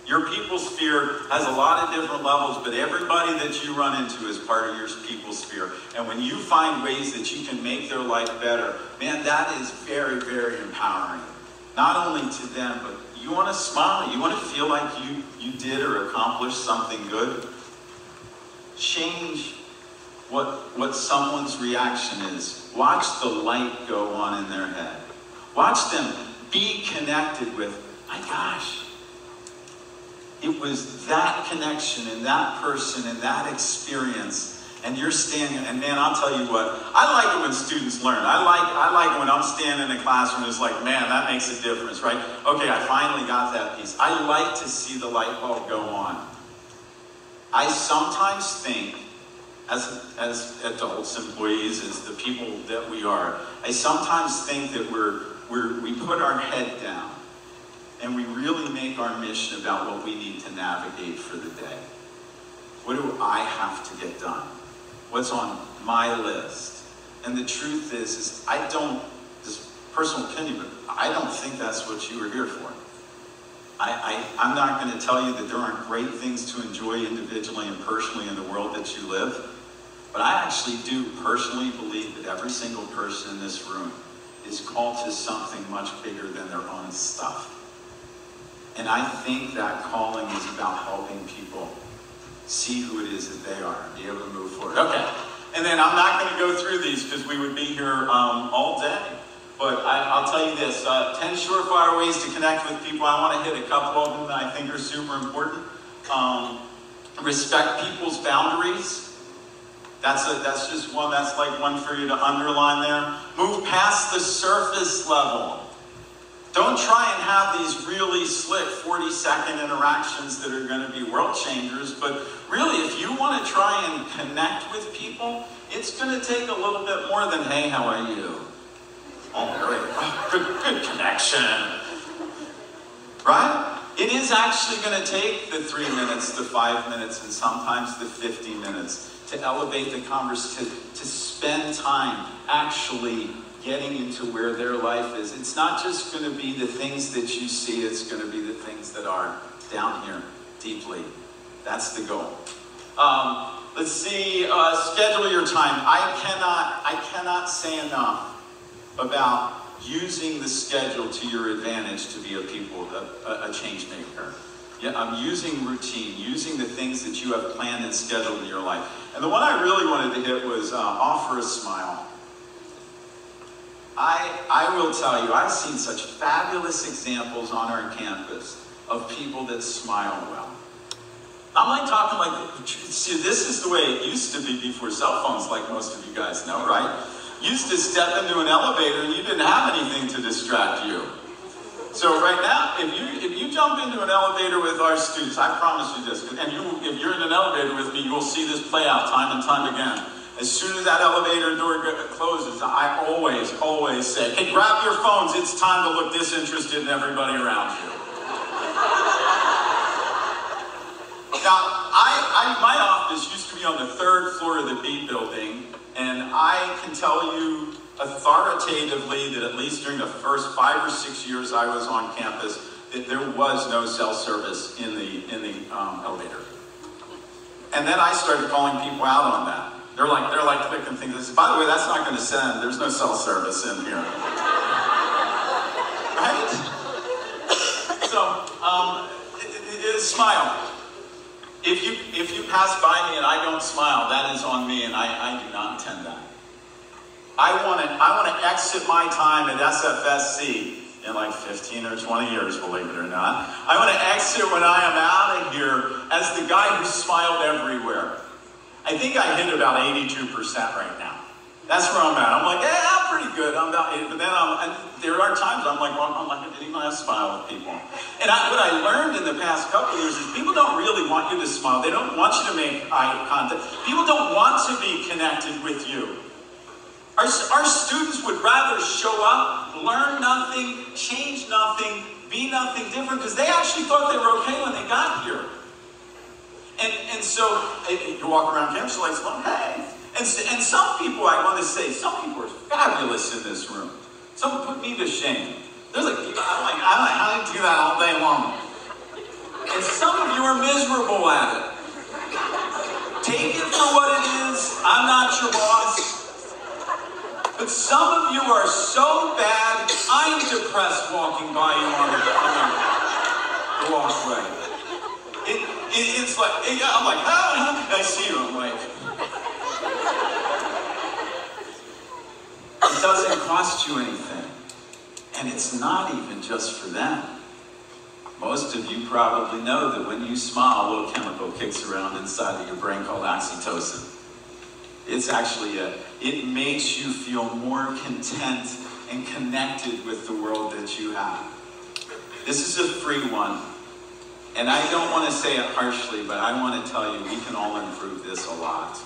Your people sphere has a lot of different levels, but everybody that you run into is part of your people sphere. And when you find ways that you can make their life better, man, that is very, very empowering. Not only to them, but you want to smile. You want to feel like you did or accomplished something good. Change what someone's reaction is. Watch the light go on in their head. Watch them be connected with, my gosh, it was that connection and that person and that experience, and you're standing, and man, I'll tell you what, I like it when students learn. I like when I'm standing in a classroom, it's like, man, that makes a difference, right? Okay, I finally got that piece. I like to see the light bulb go on. I sometimes think, as adults, employees, as the people that we are, I sometimes think that we put our head down and we really make our mission about what we need to navigate for the day. What do I have to get done? What's on my list? And the truth is I don't, this personal opinion, but I don't think that's what you were here for. I'm not going to tell you that there aren't great things to enjoy individually and personally in the world that you live, but I actually do personally believe that every single person in this room is called to something much bigger than their own stuff. And I think that calling is about helping people see who it is that they are and be able to move forward. Okay, And then I'm not going to go through these because we would be here all day. But I'll tell you this, 10 surefire ways to connect with people. I want to hit a couple of them that I think are super important. Respect people's boundaries. That's just one, that's like one for you to underline there. Move past the surface level. Don't try and have these really slick 40-second interactions that are going to be world changers, but really if you want to try and connect with people, it's going to take a little bit more than, hey, how are you? Oh, great. Oh, good connection. Right? It is actually going to take the 3 minutes, the 5 minutes, and sometimes the 50 minutes to elevate the conversation, to spend time actually getting into where their life is. It's not just going to be the things that you see, it's going to be the things that are down here deeply. That's the goal. Let's see, schedule your time. I cannot say enough about using the schedule to your advantage to be a change maker. Yeah, I'm using routine, using the things that you have planned and scheduled in your life. And the one I really wanted to hit was offer a smile. I will tell you, I've seen such fabulous examples on our campus of people that smile well. I'm like talking like, see, this is the way it used to be before cell phones, like most of you guys know, right? You used to step into an elevator and you didn't have anything to distract you. So right now, if you jump into an elevator with our students, I promise you this, and if you're in an elevator with me, you will see this play out time and time again. As soon as that elevator door closes, I always say, hey, grab your phones, it's time to look disinterested in everybody around you. Now, my office used to be on the 3rd floor of the B building, and I can tell you authoritatively that at least during the first 5 or 6 years I was on campus, that there was no cell service in the elevator. And then I started calling people out on that. They're like clicking things. I said, by the way, that's not going to send. There's no cell service in here. Right? So, smile. If you pass by me and I don't smile, that is on me, and I do not intend that. I want to exit my time at SFSC in like 15 or 20 years, believe it or not. I want to exit when I am out of here as the guy who smiled everywhere. I think I hit about 82% right now. That's where I'm at. I'm like, yeah, I'm pretty good. But then there are times I'm like, well, I didn't even have to smile with people. And what I learned in the past couple of years is people don't really want you to smile. They don't want you to make eye contact. People don't want to be connected with you. Our students would rather show up, learn nothing, change nothing, be nothing different, because they actually thought they were okay when they got here. And so you walk around campus, you're like, well, hey. And some people, I want to say, some people are fabulous in this room. Some put me to shame. There's like people, I'm like, how do you do that all day long? And some of you are miserable at it. Take it for what it is. I'm not your boss. But some of you are so bad, I'm depressed walking by you on the walkway. It's like, I'm like, I see you, I'm like. It doesn't cost you anything. And it's not even just for them. Most of you probably know that when you smile, a little chemical kicks around inside of your brain called oxytocin. It's actually it makes you feel more content and connected with the world that you have. This is a free one. And I don't want to say it harshly, but I want to tell you, we can all improve this a lot.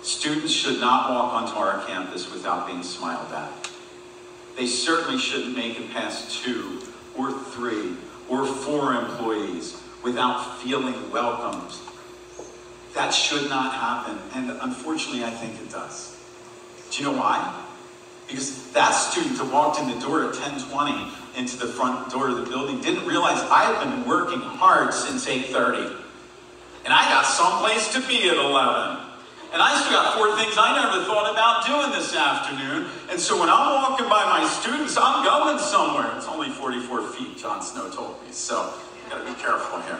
Students should not walk onto our campus without being smiled at. They certainly shouldn't make it past 2 or 3 or 4 employees without feeling welcomed. That should not happen, and unfortunately I think it does. Do you know why? Because that student that walked in the door at 10:20 into the front door of the building didn't realize I have been working hard since 8:30. And I got someplace to be at 11. And I still got 4 things I never thought about doing this afternoon. And so when I'm walking by my students, I'm going somewhere. It's only 44 feet, Jon Snow told me, so you gotta be careful here.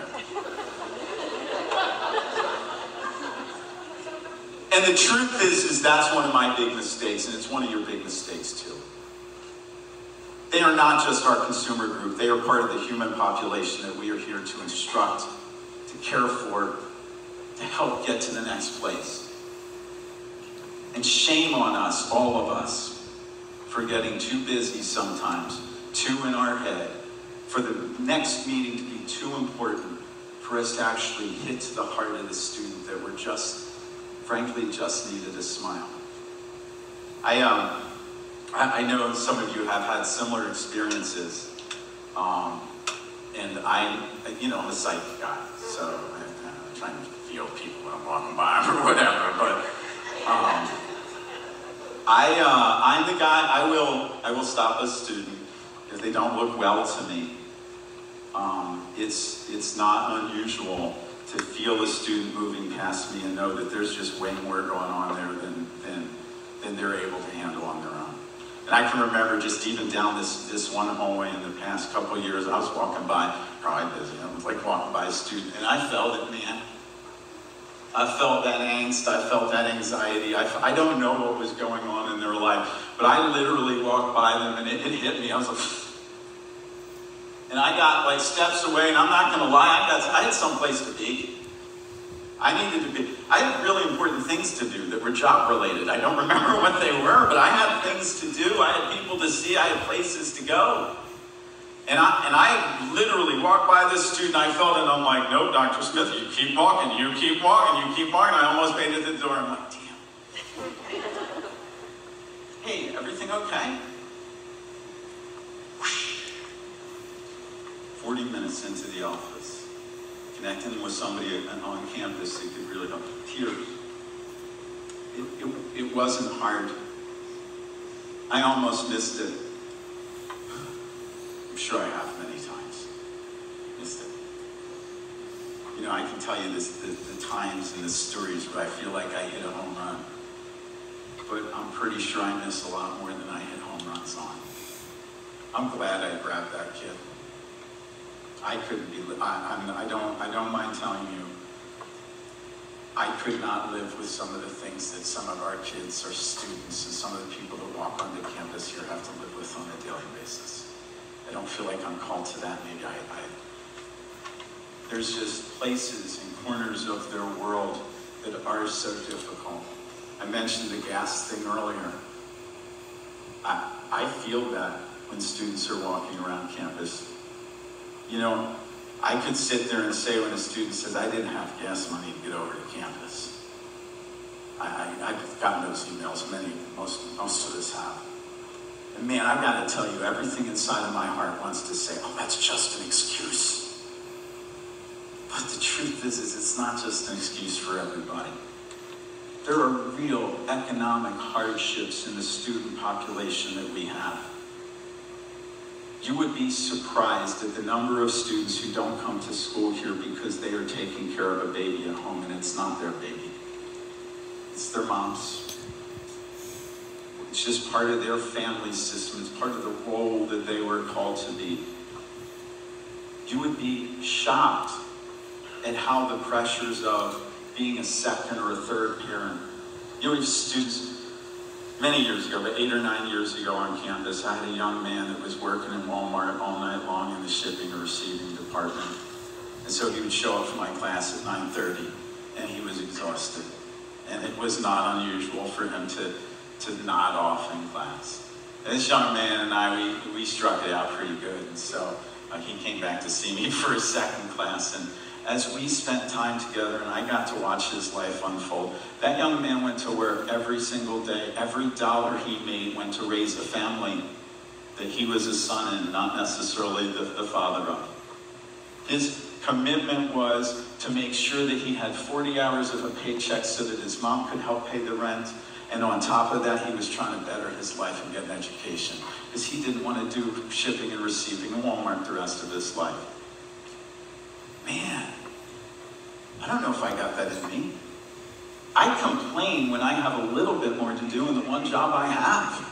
And the truth is that's one of my big mistakes, and it's one of your big mistakes too. They are not just our consumer group. They are part of the human population that we are here to instruct, to care for, to help get to the next place. And shame on us, all of us, for getting too busy sometimes, too in our head, for the next meeting to be too important for us to actually hit to the heart of the student that we're just, frankly, just needed a smile. I know some of you have had similar experiences, and I'm a psych guy, so I'm trying to feel people when I'm walking by or whatever, but I'm the guy, I will stop a student if they don't look well to me. It's not unusual to feel a student moving past me and know that there's just way more going on there than they're able to handle on their own. And I can remember just even down this one hallway in the past couple of years, I was walking by, probably busy, I was like walking by a student, and I felt it, man. I felt that angst, I felt that anxiety. I don't know what was going on in their life, but I literally walked by them and it hit me. I was like, and I got like steps away, and I'm not gonna lie, I had someplace to be. I had really important things to do that were job related. I don't remember what they were, but I had things to do. I had people to see, I had places to go. And I literally walked by this student, I felt it, and I'm like, no, Dr. Smith, you keep walking, you keep walking, you keep walking. I almost made it to the door. I'm like, damn. Hey, everything okay? 40 minutes into the office, connecting with somebody on campus that could really help. Tears. It wasn't hard. I almost missed it. I'm sure I have many times missed it. You know, I can tell you the times and the stories where I feel like I hit a home run, but I'm pretty sure I miss a lot more than I hit home runs on. I'm glad I grabbed that kid. I couldn't be, I don't mind telling you, I could not live with some of the things that some of our kids, our students, and some of the people that walk onto campus here have to live with on a daily basis. I don't feel like I'm called to that. Maybe there's just places and corners of their world that are so difficult. I mentioned the gas thing earlier. I feel that when students are walking around campus. You know, I could sit there and say when a student says, I didn't have gas money to get over to campus. I've gotten those emails, most of us have. And man, I've got to tell you, everything inside of my heart wants to say, oh, that's just an excuse. But the truth is it's not just an excuse for everybody. There are real economic hardships in the student population that we have. You would be surprised at the number of students who don't come to school here because they are taking care of a baby at home, and it's not their baby. It's their mom's. It's just part of their family system. It's part of the role that they were called to be. You would be shocked at how the pressures of being a second or a third parent. You know, we have students. Many years ago, but 8 or 9 years ago on campus, I had a young man that was working in Walmart all night long in the shipping and receiving department. And so he would show up for my class at 9:30, and he was exhausted. And it was not unusual for him to nod off in class. And this young man and I, we struck it out pretty good. And so he came back to see me for a second class. And as we spent time together and I got to watch his life unfold, that young man went to work every single day. Every dollar he made went to raise a family that he was a son in, not necessarily the father of. His commitment was to make sure that he had 40 hours of a paycheck so that his mom could help pay the rent. And on top of that, he was trying to better his life and get an education, because he didn't want to do shipping and receiving in Walmart the rest of his life. Man, I don't know if I got that in me. I complain when I have a little bit more to do in the one job I have.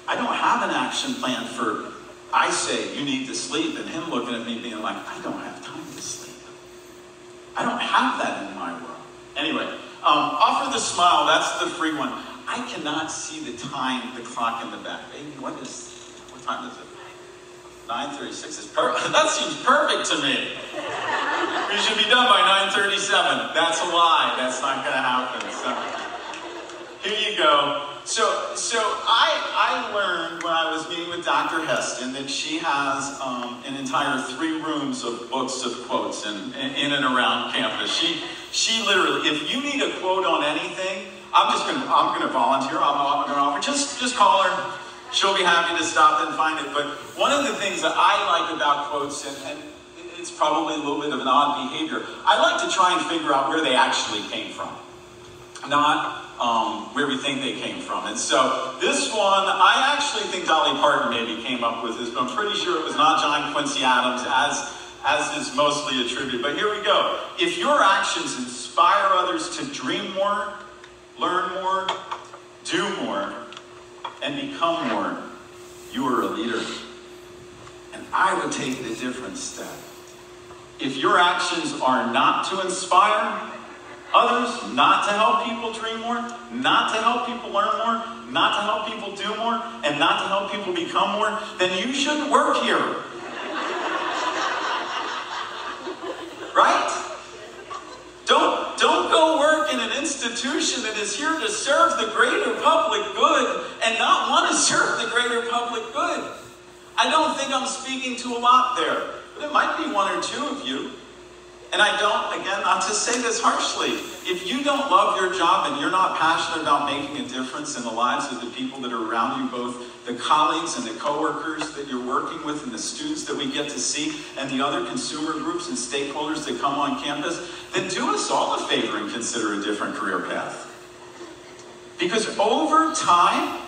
I don't have an action plan for, I say, you need to sleep, and him looking at me being like, I don't have time to sleep. I don't have that in my world. Anyway, Offer the smile, that's the free one. I cannot see the time, the clock in the back. Baby, what time is it? 9:36 that seems perfect to me. We should be done by 9:37. That's a lie. That's not going to happen. So, here you go. So I learned when I was meeting with Dr. Heston that she has an entire 3 rooms of books of quotes in and around campus. She literally, if you need a quote on anything, I'm gonna volunteer. I'm gonna offer. Just call her. She'll be happy to stop and find it. But one of the things that I like about quotes, and it's probably a little bit of an odd behavior, I like to try and figure out where they actually came from, not where we think they came from. And so this one, I actually think Dolly Parton maybe came up with this, but I'm pretty sure it was not John Quincy Adams, as is mostly attributed. But here we go. If your actions inspire others to dream more, learn more, do more, and become more, you are a leader. And I would take the different step. If your actions are not to inspire others, not to help people dream more, not to help people learn more, not to help people do more, and not to help people become more, then you shouldn't work here. Right? Don't go work in an institution that is here to serve the greater public good and not want to serve the greater public good. I don't think I'm speaking to a lot there, but it might be 1 or 2 of you. And I don't, again, not to say this harshly, if you don't love your job and you're not passionate about making a difference in the lives of the people that are around you, both the colleagues and the coworkers that you're working with and the students that we get to see and the other consumer groups and stakeholders that come on campus, then do us all a favor and consider a different career path. Because over time,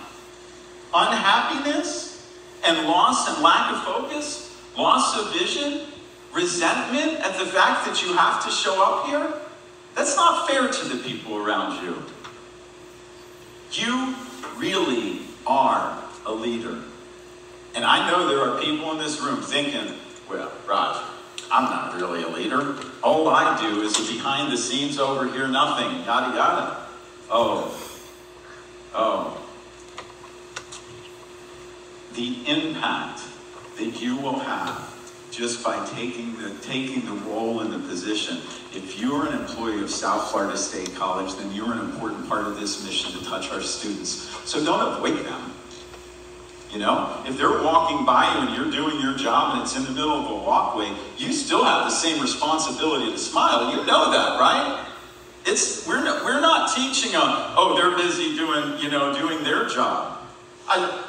unhappiness and loss and lack of focus, loss of vision, resentment at the fact that you have to show up here, that's not fair to the people around you. You really are a leader. And I know there are people in this room thinking, well, Raj, I'm not really a leader. All I do is the behind the scenes over here, nothing, yada yada. Oh. The impact that you will have just by taking the role in the position. If you're an employee of South Florida State College, then you're an important part of this mission to touch our students. So don't avoid them. You know, if they're walking by you and you're doing your job and it's in the middle of a walkway, you still have the same responsibility to smile. You know that, right? We're not teaching them, oh, they're busy doing their job.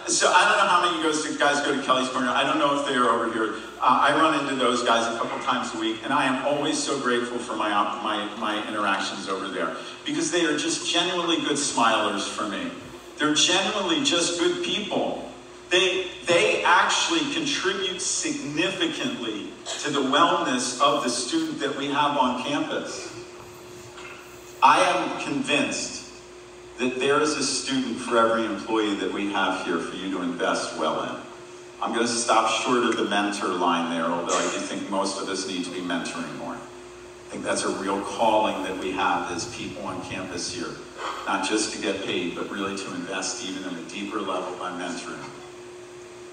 So I don't know how many guys go to Kelly's Corner. I don't know if they are over here. I run into those guys a couple times a week, and I am always so grateful for my interactions over there, because they are just genuinely good smilers for me. They're genuinely just good people. They actually contribute significantly to the wellness of the student that we have on campus. I am convinced that there is a student for every employee that we have here for you to invest well in. I'm going to stop short of the mentor line there, although I do think most of us need to be mentoring more. I think that's a real calling that we have as people on campus here, not just to get paid, but really to invest even on a deeper level by mentoring.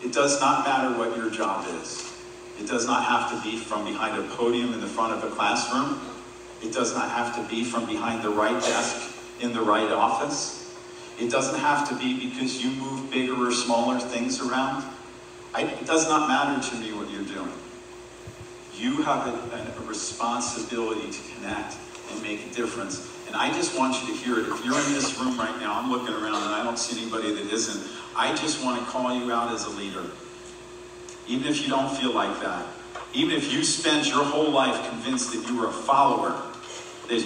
It does not matter what your job is. It does not have to be from behind a podium in the front of a classroom. It does not have to be from behind the right desk in the right office. It doesn't have to be because you move bigger or smaller things around. It does not matter to me what you're doing. You have a responsibility to connect and make a difference. And I just want you to hear it. If you're in this room right now, I'm looking around and I don't see anybody that isn't. I just want to call you out as a leader. Even if you don't feel like that. Even if you spent your whole life convinced that you were a follower. There's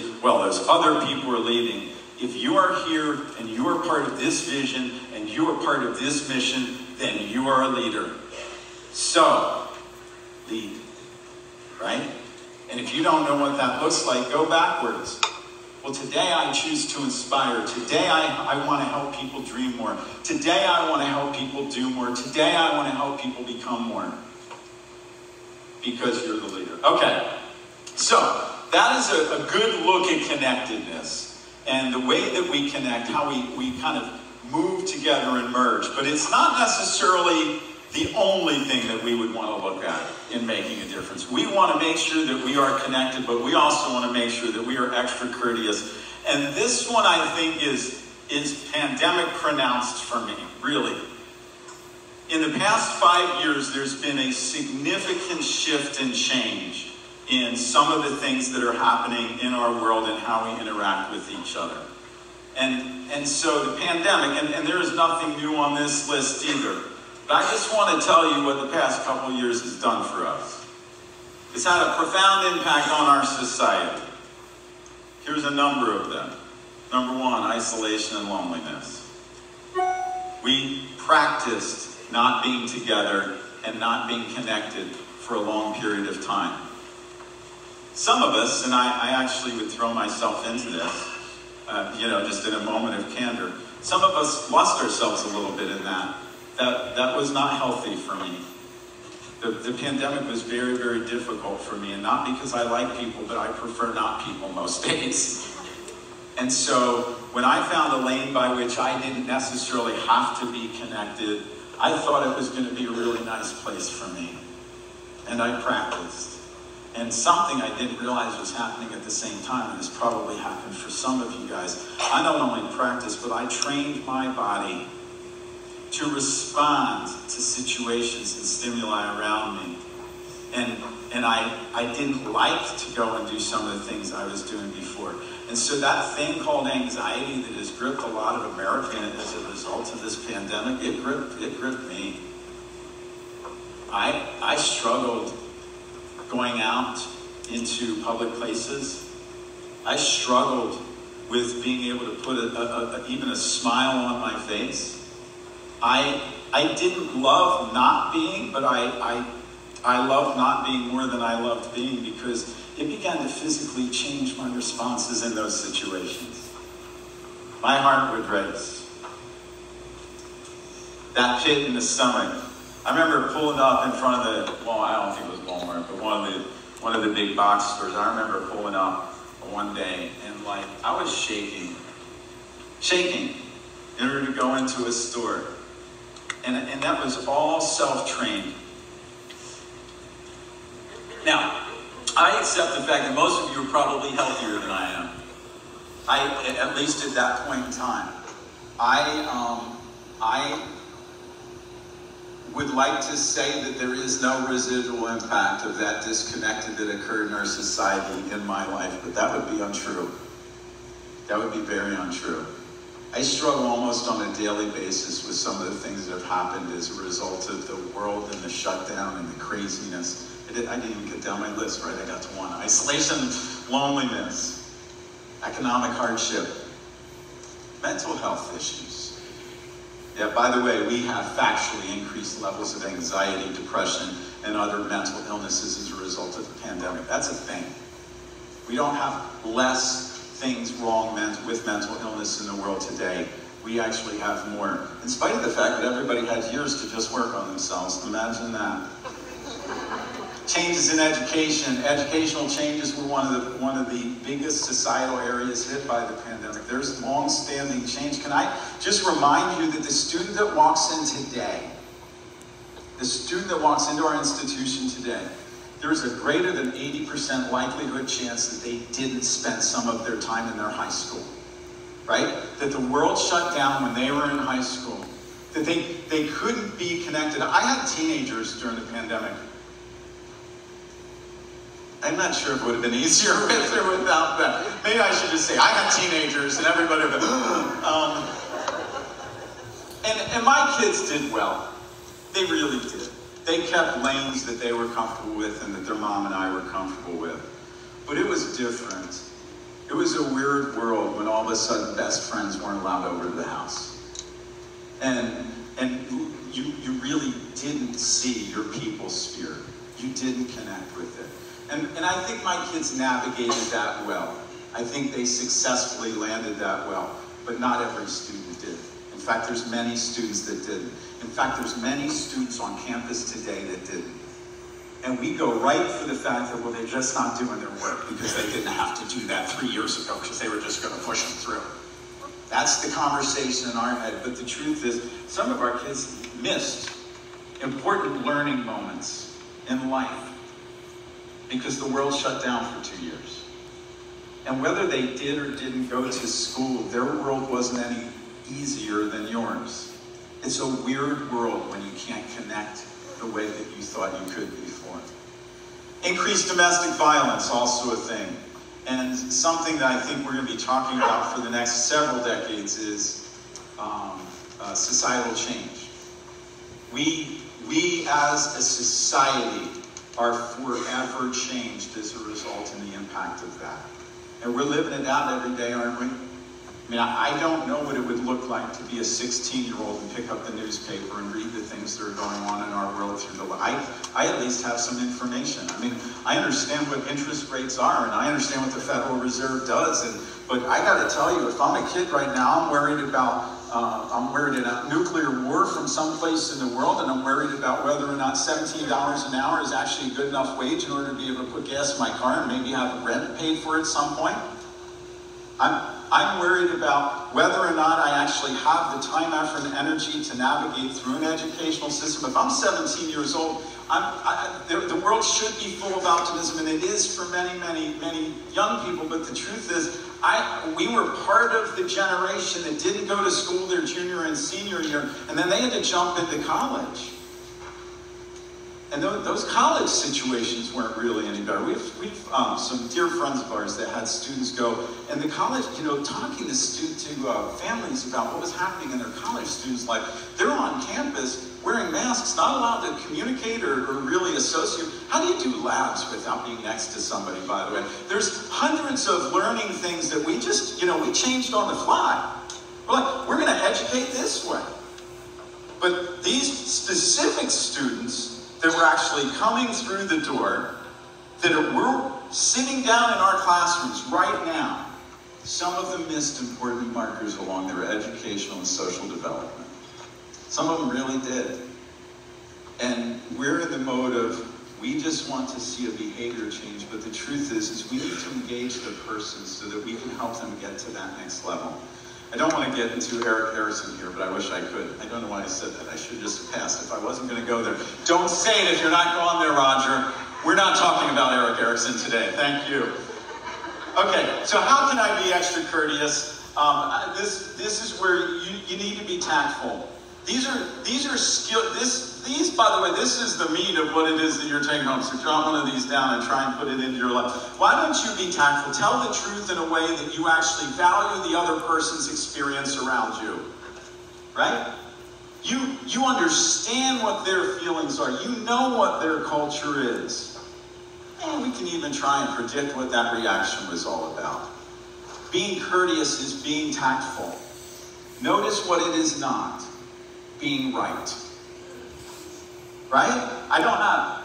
other people are leading. If you are here and you are part of this vision and you are part of this mission, then you are a leader. So, lead, right? And if you don't know what that looks like, go backwards. Well, today I choose to inspire. Today I want to help people dream more. Today I want to help people do more. Today I want to help people become more. Because you're the leader. Okay, so that is a good look at connectedness. and the way that we connect, how we kind of move together and merge. But it's not necessarily the only thing that we would want to look at in making a difference. We want to make sure that we are connected, but we also want to make sure that we are extra courteous. And this one, I think, is pandemic pronounced for me, really. In the past 5 years, there's been a significant shift and change in some of the things that are happening in our world and how we interact with each other. And so the pandemic, and there is nothing new on this list either, but I just want to tell you what the past couple years has done for us. It's had a profound impact on our society. Here's a number of them. Number one, isolation and loneliness. We practiced not being together and not being connected for a long period of time. Some of us, and I actually would throw myself into this, just in a moment of candor, some of us lost ourselves a little bit in that. That was not healthy for me. The pandemic was very, very difficult for me, and not because I like people, but I prefer not people most days. And so when I found a lane by which I didn't necessarily have to be connected, I thought it was going to be a really nice place for me. And I practiced. And something I didn't realize was happening at the same time, and this probably happened for some of you guys. I not only practiced, but I trained my body to respond to situations and stimuli around me. And I didn't like to go and do some of the things I was doing before. And so that thing called anxiety that has gripped a lot of Americans as a result of this pandemic, it gripped me. I struggled going out into public places. I struggled with being able to put even a smile on my face. I didn't love not being, but I loved not being more than I loved being, because it began to physically change my responses in those situations. My heart would race. That pit in the stomach. I remember pulling up in front of the, well, I don't think it was Walmart, but one of the big box stores. I remember pulling up one day, and I was shaking in order to go into a store. And that was all self-trained. Now, I accept the fact that most of you are probably healthier than I am. At least at that point in time. I would like to say that there is no residual impact of that disconnected that occurred in our society in my life, but that would be untrue. That would be very untrue. I struggle almost on a daily basis with some of the things that have happened as a result of the world and the shutdown and the craziness. I didn't even get down my list, right? I got to one. Isolation, loneliness, economic hardship, mental health issues. Yeah, by the way, we have factually increased levels of anxiety, depression, and other mental illnesses as a result of the pandemic. That's a thing. We don't have less things wrong with mental illness in the world today. We actually have more. In spite of the fact that everybody had years to just work on themselves. Imagine that. Changes in education. Educational changes were one of the biggest societal areas hit by the pandemic. There's long-standing change. Can I just remind you that the student that walks in today, the student that walks into our institution today, there's a greater than 80% likelihood chance that they didn't spend some of their time in their high school, right? That the world shut down when they were in high school, that they couldn't be connected. I had teenagers during the pandemic. I'm not sure if it would have been easier with or without that. Maybe I should just say I had teenagers, and everybody would and my kids did well. They really did. They kept lanes that they were comfortable with and that their mom and I were comfortable with. But it was different. It was a weird world when all of a sudden best friends weren't allowed over to the house. And you really didn't see your people's spirit. You didn't connect with it. And I think my kids navigated that well. I think they successfully landed that well. But not every student did. In fact, there's many students that didn't. In fact, there's many students on campus today that didn't. And we go right for the fact that, well, they're just not doing their work because they didn't have to do that 3 years ago because they were just going to push them through. That's the conversation in our head. But the truth is, some of our kids missed important learning moments in life because the world shut down for 2 years. And whether they did or didn't go to school, their world wasn't any easier than yours. It's a weird world when you can't connect the way that you thought you could before. Increased domestic violence, also a thing. And something that I think we're going to be talking about for the next several decades is societal change. We as a society are forever changed as a result in the impact of that. And we're living it out every day, aren't we? I mean, I don't know what it would look like to be a 16-year-old and pick up the newspaper and read the things that are going on in our world through the I at least have some information. I mean, I understand what interest rates are, and I understand what the Federal Reserve does, but I got to tell you, if I'm a kid right now, I'm worried about nuclear war from someplace in the world, and I'm worried about whether or not $17 an hour is actually a good enough wage in order to be able to put gas in my car and maybe have rent paid for at some point. I'm worried about whether or not I actually have the time, effort, and energy to navigate through an educational system. If I'm 17 years old, the world should be full of optimism, and it is for many, many, many young people, but the truth is, we were part of the generation that didn't go to school their junior and senior year, and then they had to jump into college. And those college situations weren't really any better. We've some dear friends of ours that had students go, and the college, talking to families about what was happening in their college students' life. They're on campus wearing masks, not allowed to communicate or really associate. How do you do labs without being next to somebody, by the way? There's hundreds of learning things that we just, we changed on the fly. We're like, we're going to educate this way. But these specific students that were actually coming through the door, that were sitting down in our classrooms right now, some of them missed important markers along their educational and social development. Some of them really did. And we're in the mode of, we just want to see a behavior change, but the truth is we need to engage the person so that we can help them get to that next level. I don't want to get into Erik Erikson here, but I wish I could. I don't know why I said that. I should have just passed if I wasn't going to go there. Don't say it if you're not going there, Roger. We're not talking about Erik Erikson today. Thank you. Okay, so how can I be extra courteous? This is where you need to be tactful. These are skills. These, by the way, this is the meat of what it is that you're taking home. So jot one of these down and try and put it into your life. Why don't you be tactful? Tell the truth in a way that you actually value the other person's experience around you. Right? You understand what their feelings are. You know what their culture is. And we can even try and predict what that reaction was all about. Being courteous is being tactful. Notice what it is not. Being right. Right?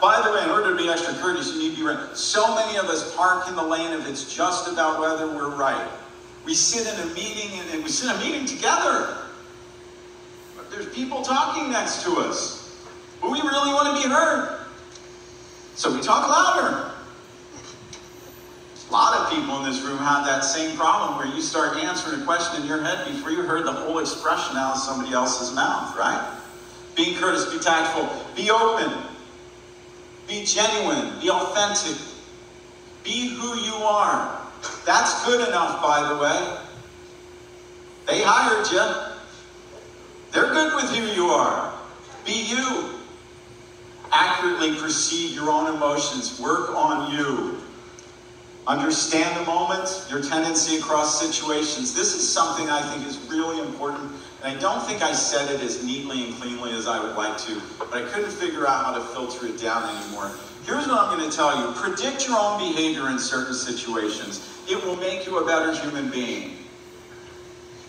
By the way, in order to be extra courteous, you need to be right. So many of us park in the lane of it's just about whether we're right. We sit in a meeting and we sit in a meeting together. But there's people talking next to us. But we really want to be heard. So we talk louder. A lot of people in this room have that same problem where you start answering a question in your head before you heard the whole expression out of somebody else's mouth, right? Being courteous, be tactful, be open, be genuine, be authentic, be who you are. That's good enough, by the way. They hired you. They're good with who you are. Be you. Accurately perceive your own emotions. Work on you. Understand the moment, your tendency across situations. This is something I think is really important, and I don't think I said it as neatly and cleanly as I would like to, but I couldn't figure out how to filter it down anymore. Here's what I'm going to tell you. Predict your own behavior in certain situations. It will make you a better human being.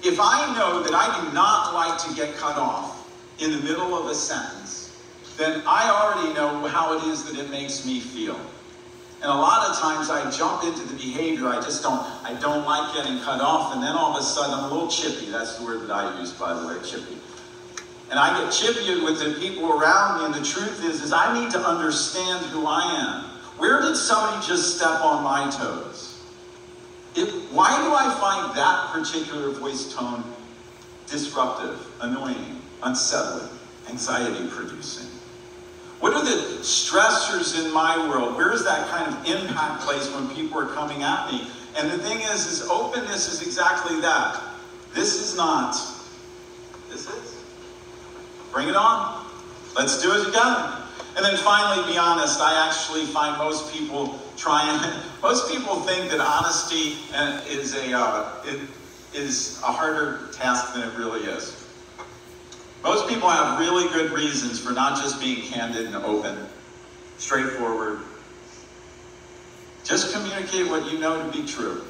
If I know that I do not like to get cut off in the middle of a sentence, then I already know how it is that it makes me feel. And a lot of times I jump into the behavior, I don't like getting cut off, and then all of a sudden I'm a little chippy. That's the word that I use, by the way, chippy. And I get chippy with the people around me, and the truth is I need to understand who I am. Where did somebody just step on my toes? Why do I find that particular voice tone disruptive, annoying, unsettling, anxiety-producing? What are the stressors in my world? Where is that kind of impact place when people are coming at me? And the thing is openness is exactly that. This is not. This is. Bring it on. Let's do it together. And then finally, be honest. I actually find most people think that honesty is a harder task than it really is. Most people have really good reasons for not just being candid and open, straightforward. Just communicate what you know to be true.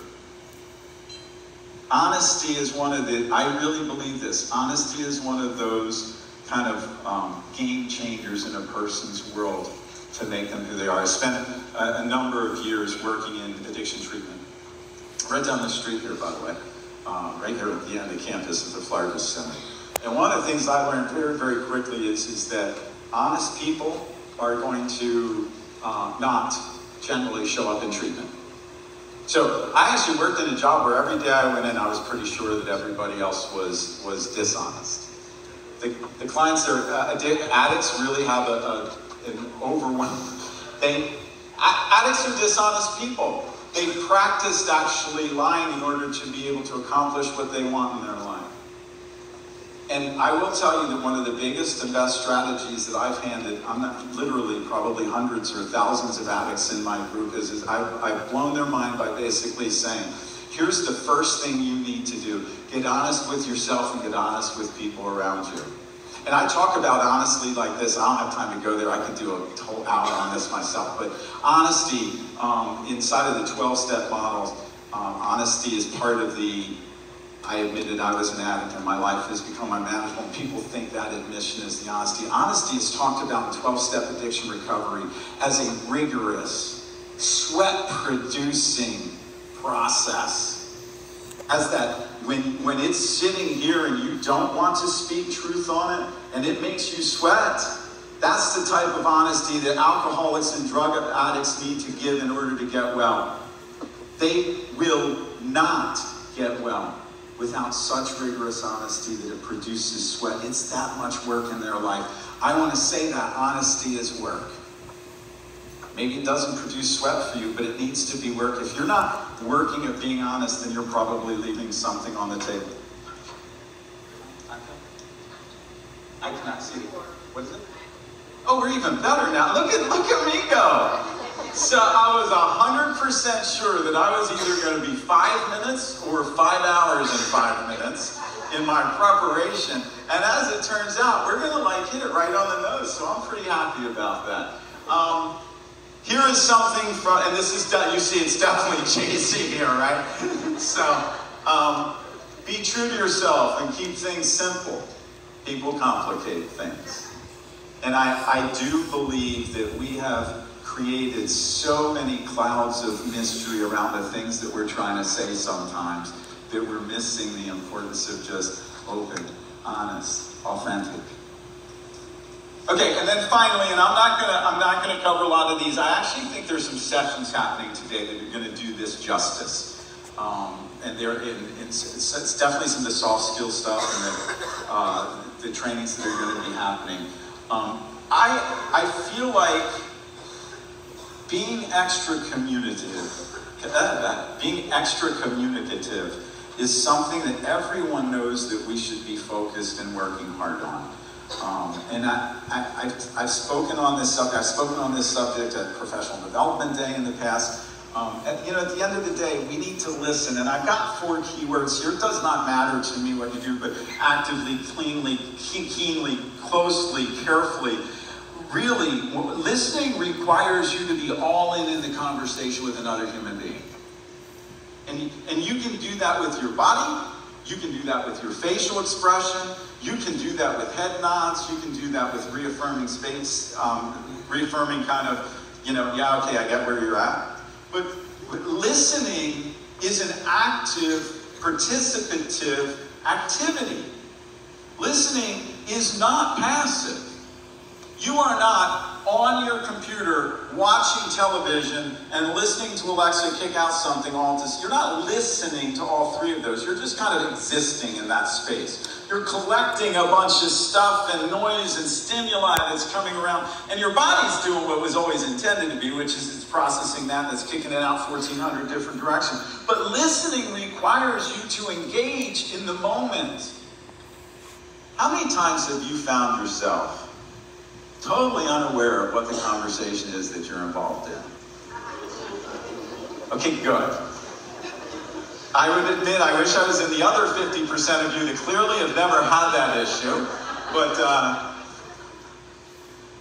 Honesty is I really believe this, honesty is one of those kind of game changers in a person's world to make them who they are. I spent a number of years working in addiction treatment. Right down the street here, by the way. Right here at the end of campus at the Florida Center. And one of the things I learned very, very quickly is that honest people are going to not generally show up in treatment. So I actually worked in a job where every day I went in, I was pretty sure that everybody else was dishonest. The clients addicts really have an overwhelming. Addicts are dishonest people. They practiced actually lying in order to be able to accomplish what they want in their life. And I will tell you that one of the biggest and best strategies that I've handed, I'm not literally probably hundreds or thousands of addicts in my group, is I've blown their mind by basically saying, here's the first thing you need to do. Get honest with yourself and get honest with people around you. And I talk about honestly like this. I don't have time to go there. I could do a whole hour on this myself. But honesty, inside of the 12-step model, honesty is part of I admitted I was an addict and my life has become unmanageable. People think that admission is the honesty. Honesty is talked about in 12-step addiction recovery as a rigorous, sweat-producing process. As that when it's sitting here and you don't want to speak truth on it and it makes you sweat, that's the type of honesty that alcoholics and drug addicts need to give in order to get well. They will not get well without such rigorous honesty that it produces sweat. It's that much work in their life. I want to say that honesty is work. Maybe it doesn't produce sweat for you, but it needs to be work. If you're not working at being honest, then you're probably leaving something on the table. I cannot see it. What is it? Oh, we're even better now. Look at me go. So I was 100% sure that I was either going to be 5 minutes or 5 hours and 5 minutes in my preparation. And as it turns out, we're going to hit it right on the nose. So I'm pretty happy about that. Here is something from, and this is, you see it's definitely Jay-Z here, right? So, be true to yourself and keep things simple. People complicate things. And I do believe that we have created so many clouds of mystery around the things that we're trying to say sometimes that we're missing the importance of just open, honest, authentic. Okay, and then finally, and I'm not gonna cover a lot of these. I actually think there's some sessions happening today that are going to do this justice, and it's definitely some of the soft skill stuff and the trainings that are going to be happening. I feel like being extra communicative is something that everyone knows that we should be focused and working hard on. And I've spoken on this subject. I've spoken on this subject at Professional Development Day in the past. At the end of the day, we need to listen. And I've got 4 keywords here. It does not matter to me what you do, but actively, cleanly, keenly, closely, carefully. Really, listening requires you to be all in the conversation with another human being. And you can do that with your body. You can do that with your facial expression. You can do that with head nods. You can do that with reaffirming space, reaffirming kind of, yeah, okay, I get where you're at. But listening is an active, participative activity. Listening is not passive. You are not on your computer watching television and listening to Alexa kick out something all this. You're not listening to all three of those. You're just kind of existing in that space. You're collecting a bunch of stuff and noise and stimuli that's coming around, and your body's doing what was always intended to be, which is it's processing that, that's kicking it out 1,400 different directions. But listening requires you to engage in the moment. How many times have you found yourself totally unaware of what the conversation is that you're involved in? Okay, good. I would admit, I wish I was in the other 50% of you that clearly have never had that issue. But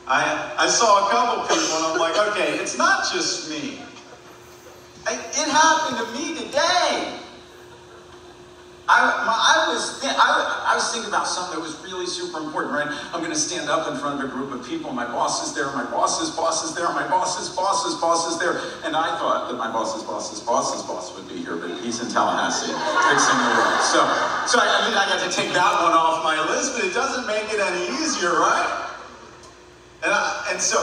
I saw a couple people and I'm like, okay, it's not just me. It happened to me today. I was thinking about something that was really super important, right? I'm going to stand up in front of a group of people. My boss is there, my boss's boss is there, my boss's boss's boss is there. And I thought that my boss's boss's boss's boss would be here, but he's in Tallahassee fixing the world. So I got to take that one off my list, but it doesn't make it any easier, right? And so,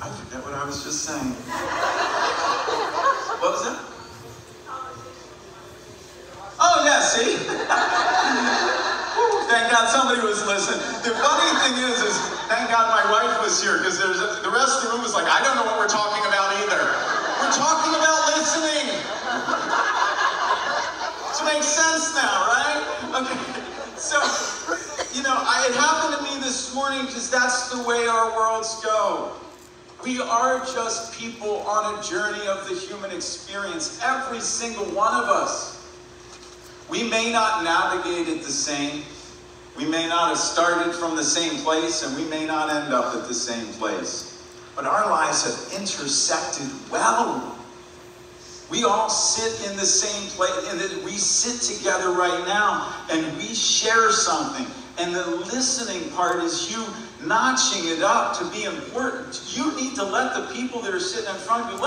I forget what I was just saying. What was it? Oh, yeah, see? Thank God somebody was listening. The funny thing is thank God my wife was here, because the rest of the room was like, I don't know what we're talking about either. We're talking about listening. So it makes sense now, right? Okay. So, it happened to me this morning because that's the way our worlds go. We are just people on a journey of the human experience, every single one of us. We may not navigate it the same. We may not have started from the same place, and we may not end up at the same place. But our lives have intersected well. We all sit in the same place, and we sit together right now, and we share something. And the listening part is you notching it up to be important. You need to let the people that are sitting in front of you,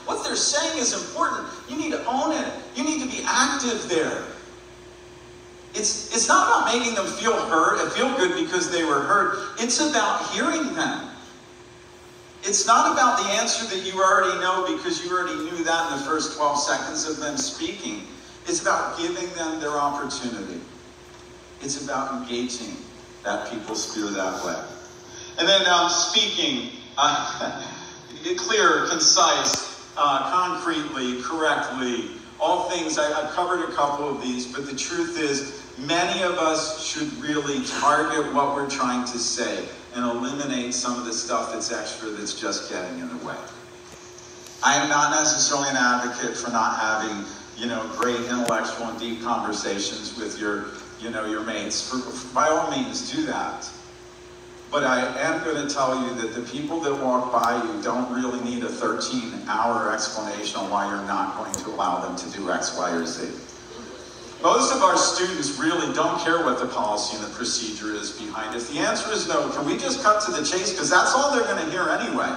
what they're saying is important. You need to own it. You need to be active there. It's not about making them feel heard, feel good because they were heard. It's about hearing them. It's not about the answer that you already know because you already knew that in the first 12 seconds of them speaking. It's about giving them their opportunity. It's about engaging that people's fear that way. And then speaking, clear, concise, concretely, correctly, all things. I've covered a couple of these, but the truth is, many of us should really target what we're trying to say and eliminate some of the stuff that's extra that's just getting in the way. I am not necessarily an advocate for not having, great intellectual and deep conversations with your mates. By all means, do that. But I am going to tell you that the people that walk by you don't really need a 13-hour explanation on why you're not going to allow them to do X, Y, or Z. Most of our students really don't care what the policy and the procedure is behind it. If the answer is no, can we just cut to the chase? Because that's all they're going to hear anyway.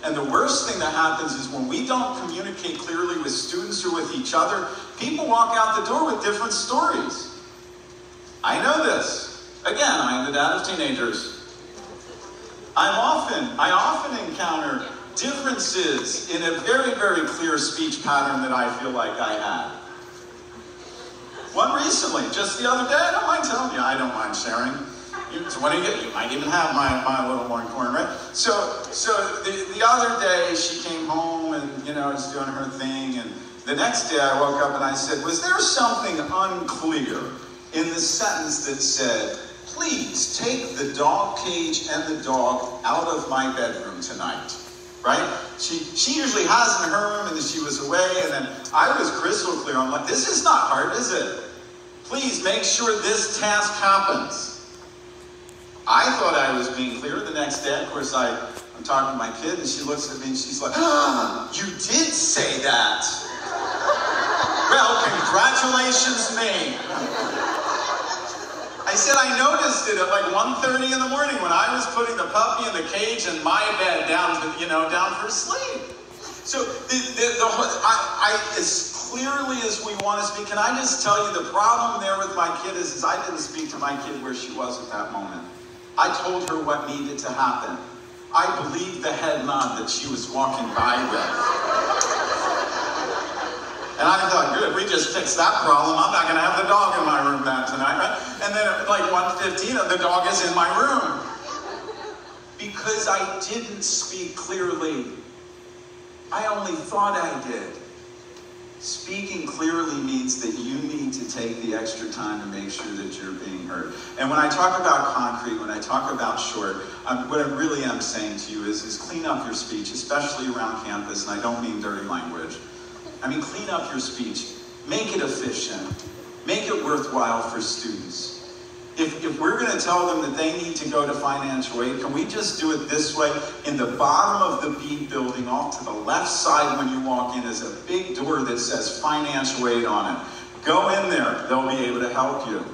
And the worst thing that happens is when we don't communicate clearly with students or with each other, people walk out the door with different stories. I know this. Again, I'm the dad of teenagers. I often encounter differences in a very, very clear speech pattern that I feel like I had. One recently, just the other day, I don't mind telling you, I don't mind sharing. So when you might even have my little one corn, right? So the other day, she came home and, was doing her thing, and the next day I woke up and I said, was there something unclear in the sentence that said, please take the dog cage and the dog out of my bedroom tonight, right? She usually has in her room, and then she was away, and then I was crystal clear. I'm like, this is not hard, is it? Please make sure this task happens. I thought I was being clear. The next day, of course, I'm talking to my kid, and she looks at me and she's like, oh, you did say that. Well, congratulations me. I said I noticed it at like 1:30 in the morning when I was putting the puppy in the cage in my bed down for sleep. So as clearly as we want to speak, can I just tell you the problem there with my kid is I didn't speak to my kid where she was at that moment. I told her what needed to happen. I believed the head nod that she was walking by with. And I thought, good, we just fixed that problem. I'm not going to have the dog in my room that tonight, right? And then at like 1:15, the dog is in my room. Because I didn't speak clearly. I only thought I did. Speaking clearly means that you need to take the extra time to make sure that you're being heard. And when I talk about concrete, when I talk about short, what I really am saying to you is clean up your speech, especially around campus, and I don't mean dirty language. I mean, clean up your speech. Make it efficient. Make it worthwhile for students. If we're going to tell them that they need to go to financial aid, can we just do it this way? In the bottom of the B building, off to the left side when you walk in, is a big door that says financial aid on it. Go in there. They'll be able to help you.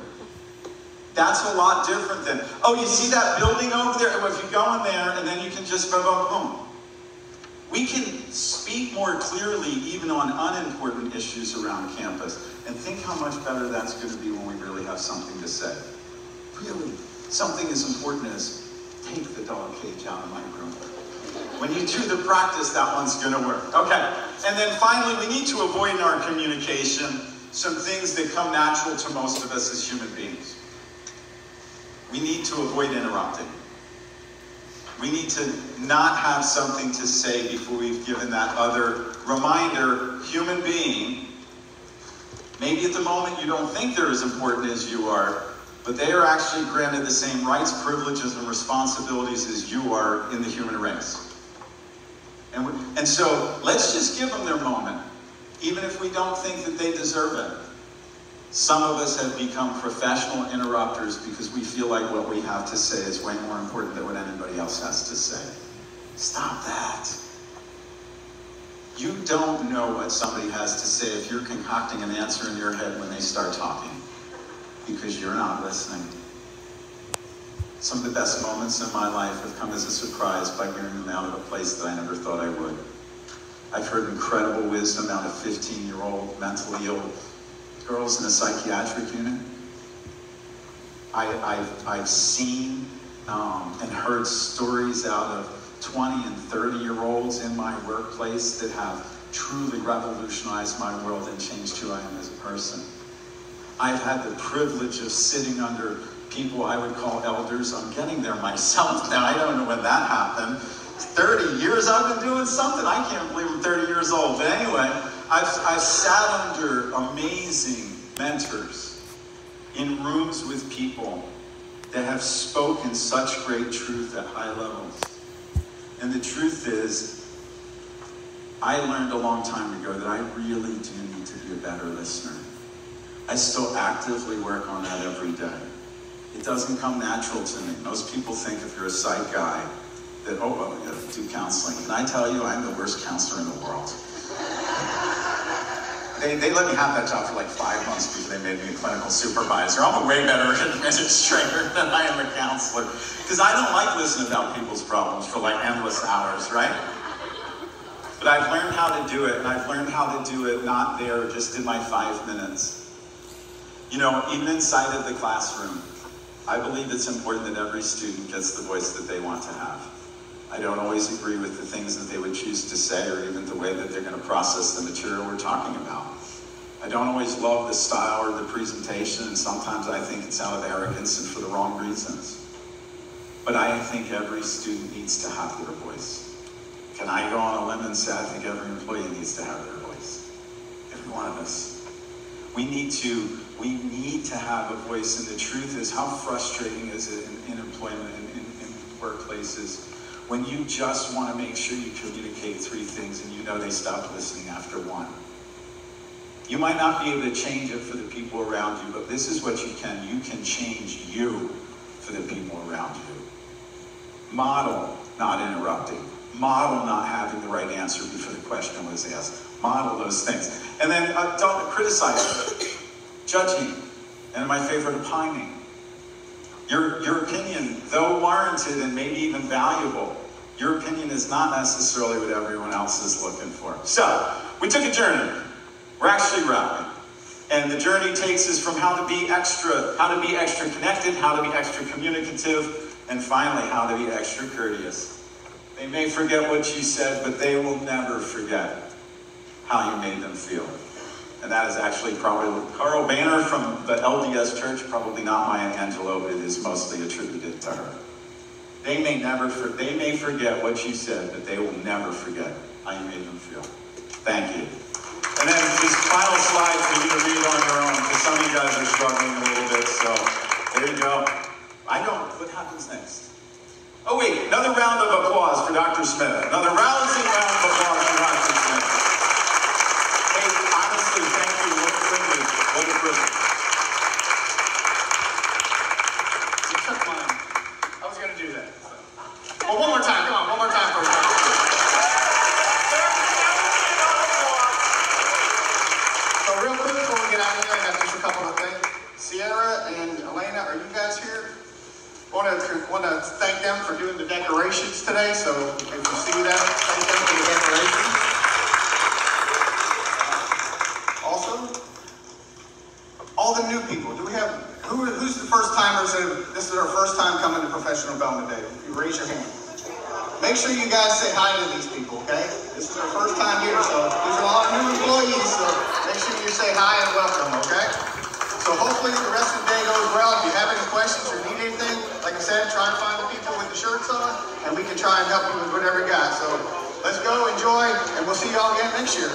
That's a lot different than, oh, you see that building over there? Well, if you go in there, and then you can just go home. We can speak more clearly even on unimportant issues around campus. And think how much better that's going to be when we really have something to say. Really, something as important as take the dog cage out of my room. When you do the practice, that one's going to work. Okay, and then finally, we need to avoid in our communication some things that come natural to most of us as human beings. We need to avoid interrupting. We need to not have something to say before we've given that other reminder, human being. Maybe at the moment you don't think they're as important as you are, but they are actually granted the same rights, privileges, and responsibilities as you are in the human race. And so let's just give them their moment, even if we don't think that they deserve it. Some of us have become professional interrupters because we feel like what we have to say is way more important than what anybody else has to say. Stop that. You don't know what somebody has to say if you're concocting an answer in your head when they start talking, because you're not listening. Some of the best moments in my life have come as a surprise by hearing them out of a place that I never thought I would. I've heard incredible wisdom out of 15-year-old mentally ill girls in a psychiatric unit. I've seen and heard stories out of 20 and 30-year-olds in my workplace that have truly revolutionized my world and changed who I am as a person. I've had the privilege of sitting under people I would call elders. I'm getting there myself now. I don't know when that happened. 30 years I've been doing something. I can't believe I'm 30 years old. But anyway, I've sat under amazing mentors in rooms with people that have spoken such great truth at high levels. And the truth is, I learned a long time ago that I really do need to be a better listener. I still actively work on that every day. It doesn't come natural to me. Most people think if you're a psych guy, that, oh, well, you gotta do counseling. Can I tell you, I'm the worst counselor in the world. They let me have that job for like 5 months before they made me a clinical supervisor. I'm a way better administrator than I am a counselor. Because I don't like listening about people's problems for like endless hours, right? But I've learned how to do it, and I've learned how to do it not there, just in my 5 minutes. You know, even inside of the classroom, I believe it's important that every student gets the voice that they want to have. I don't always agree with the things that they would choose to say or even the way that they're going to process the material we're talking about. I don't always love the style or the presentation, and sometimes I think it's out of arrogance and for the wrong reasons. But I think every student needs to have their voice. Can I go on a limb and say I think every employee needs to have their voice? Every one of us. We need to have a voice, and the truth is, how frustrating is it in employment and in workplaces when you just want to make sure you communicate 3 things and you know they stopped listening after 1. You might not be able to change it for the people around you, but this is what you can. You can change you for the people around you. Model not interrupting. Model not having the right answer before the question was asked. Model those things. And then don't criticize, judging, and my favorite, opining. Your opinion, though warranted and maybe even valuable, your opinion is not necessarily what everyone else is looking for. So, we took a journey. We're actually wrapping. And the journey takes us from how to be extra connected, how to be extra communicative, And finally, how to be extra courteous. They may forget what you said, but they will never forget how you made them feel. And that is actually probably Carl Banner from the LDS Church, probably not Maya Angelou, but it is mostly attributed to her. They may forget what you said, but they will never forget how you made them feel. Thank you. And then this final slide for you to read on your own, because some of you guys are struggling a little bit, so there you go. What happens next? Oh wait, another round of applause for Dr. Smith. Another rousing round of applause for Dr. Smith. Hey, honestly, thank you. What a privilege. What a privilege. You took mine. I was going to do that. Well, one more time. Come on, one more time for Dr. Smith. So real quick before we get out of here, I got just a couple of things. Sierra and Elena, are you guys here? I want to thank them for doing the decorations today. So if you see that, thank them for the decorations. Also, all the new people. Do we have who's the first timers? This is our first time coming to Professional Development Day. You raise your hand. Make sure you guys say hi to these people. Okay? This is our first time here, so there's a lot of new employees. So make sure you say hi and welcome. Okay? So hopefully the rest of the day goes well. If you have any questions or need anything, like I said, try and find the people with the shirts on, and we can try and help you with whatever you got. So let's go, enjoy, and we'll see you all again next year.